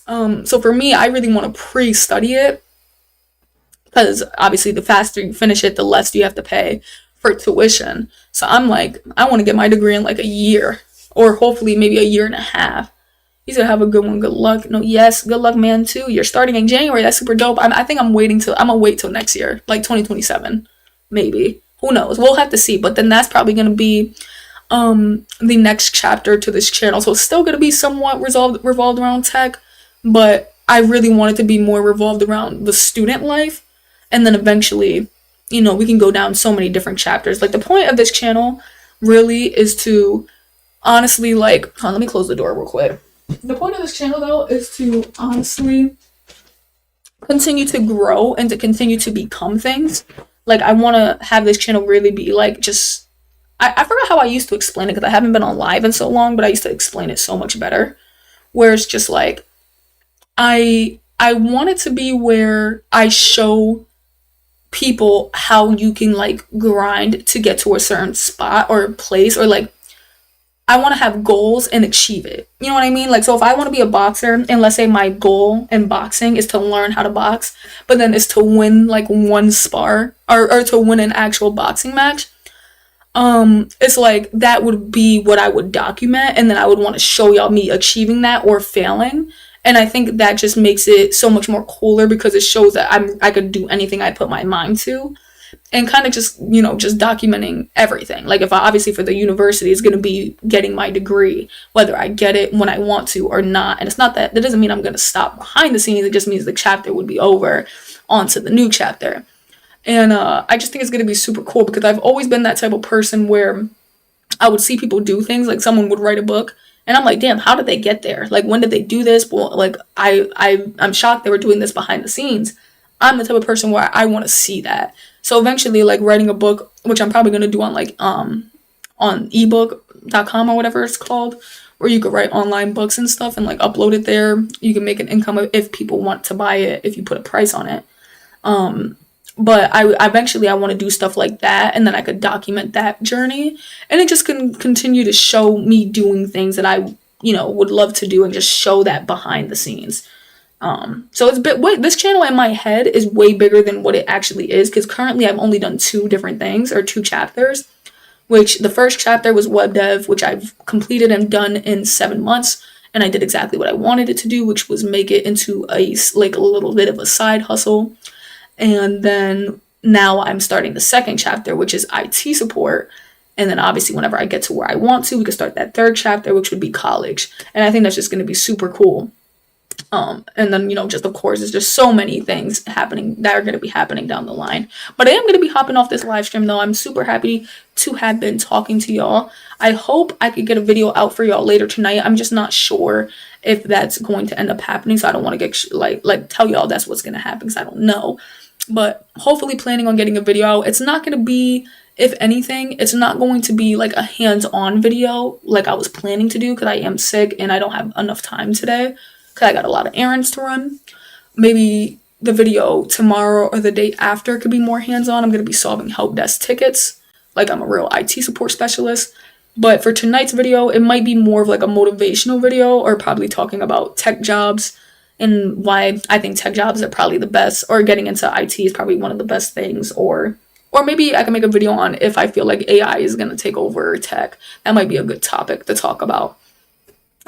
So for me, I really want to pre-study it, because obviously the faster you finish it, the less you have to pay for tuition. So I'm like, I want to get my degree in like a year, or hopefully maybe a year and a half. You said have a good one. Good luck. No, yes, good luck, man, too. You're starting in January. That's super dope. I think I'm gonna wait till next year, like 2027. Maybe. Who knows? We'll have to see. But then that's probably going to be the next chapter to this channel. So it's still going to be somewhat revolved around tech, but I really want it to be more revolved around the student life. And then eventually, we can go down so many different chapters. Like the point of this channel really is to honestly, like, let me close the door real quick. The point of this channel though is to honestly continue to grow and to continue to become things. Like, I want to have this channel really be, like, just... I forgot how I used to explain it, because I haven't been on live in so long, but I used to explain it so much better. Where it's just, like, I want it to be where I show people how you can, like, grind to get to a certain spot or place, or, like, I want to have goals and achieve it. You know what I mean? Like, so if I want to be a boxer, and let's say my goal in boxing is to learn how to box, but then it's to win, like, one spar, or to win an actual boxing match, it's like, that would be what I would document, and then I would want to show y'all me achieving that or failing. And I think that just makes it so much more cooler, because it shows that I could do anything I put my mind to. And kind of just, just documenting everything. Like, if obviously for the university, it's going to be getting my degree, whether I get it when I want to or not. And it's not that doesn't mean I'm going to stop behind the scenes. It just means the chapter would be over, on to the new chapter. And I just think it's going to be super cool, because I've always been that type of person where I would see people do things, like someone would write a book, and I'm like, damn, how did they get there? Like, when did they do this? Well, like, I'm shocked they were doing this behind the scenes. I'm the type of person where I want to see that. So eventually, like, writing a book, which I'm probably going to do on, like, on ebook.com or whatever it's called, where you could write online books and stuff and, like, upload it there. You can make an income if people want to buy it, if you put a price on it. But I want to do stuff like that, and then I could document that journey, and it just can continue to show me doing things that I, would love to do, and just show that behind the scenes. So it's this channel in my head is way bigger than what it actually is, because currently I've only done two different things, or two chapters, which the first chapter was web dev, which I've completed and done in 7 months. And I did exactly what I wanted it to do, which was make it into like a little bit of a side hustle. And then now I'm starting the second chapter, which is IT support. And then obviously whenever I get to where I want to, we can start that third chapter, which would be college. And I think that's just going to be super cool. And then, just of course, there's just so many things happening that are going to be happening down the line. But I am going to be hopping off this live stream, though. I'm super happy to have been talking to y'all. I hope I could get a video out for y'all later tonight. I'm just not sure if that's going to end up happening, so I don't want to get like tell y'all that's what's going to happen, because I don't know. But hopefully planning on getting a video out. It's not going to be, if anything, it's not going to be like a hands-on video like I was planning to do, because I am sick and I don't have enough time today, because I got a lot of errands to run. Maybe the video tomorrow or the day after could be more hands-on. I'm going to be solving help desk tickets, like I'm a real IT support specialist. But for tonight's video, it might be more of like a motivational video, or probably talking about tech jobs and why I think tech jobs are probably the best, or getting into IT is probably one of the best things, or maybe I can make a video on if I feel like AI is going to take over tech. That might be a good topic to talk about,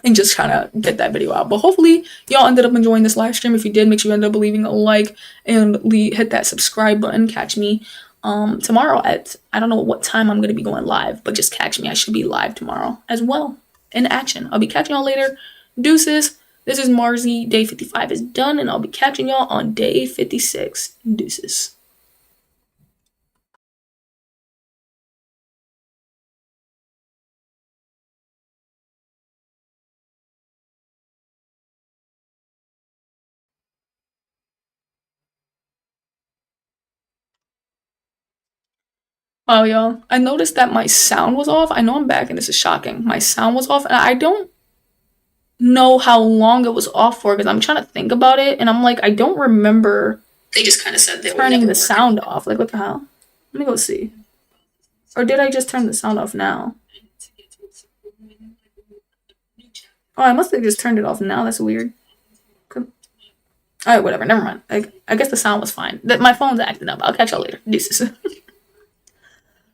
and just kind of get that video out. But hopefully y'all ended up enjoying this live stream. If you did, make sure you end up leaving a like and hit that subscribe button. Catch me tomorrow at, I don't know what time I'm going to be going live, but just catch me. I should be live tomorrow as well in action. I'll be catching y'all later. Deuces. This is Marzi. Day 55 is done, and I'll be catching y'all on day 56. Deuces. Wow, y'all. I noticed that my sound was off. I know I'm back, and this is shocking. My sound was off, and I don't know how long it was off for, because I'm trying to think about it, and I'm like, I don't remember They just kind of said they turning the sound off. Like, what the hell? Let me go see. Or did I just turn the sound off now? Oh, I must have just turned it off now. That's weird. Alright, whatever. Never mind. I guess the sound was fine. My phone's acting up. I'll catch y'all later. Deuces.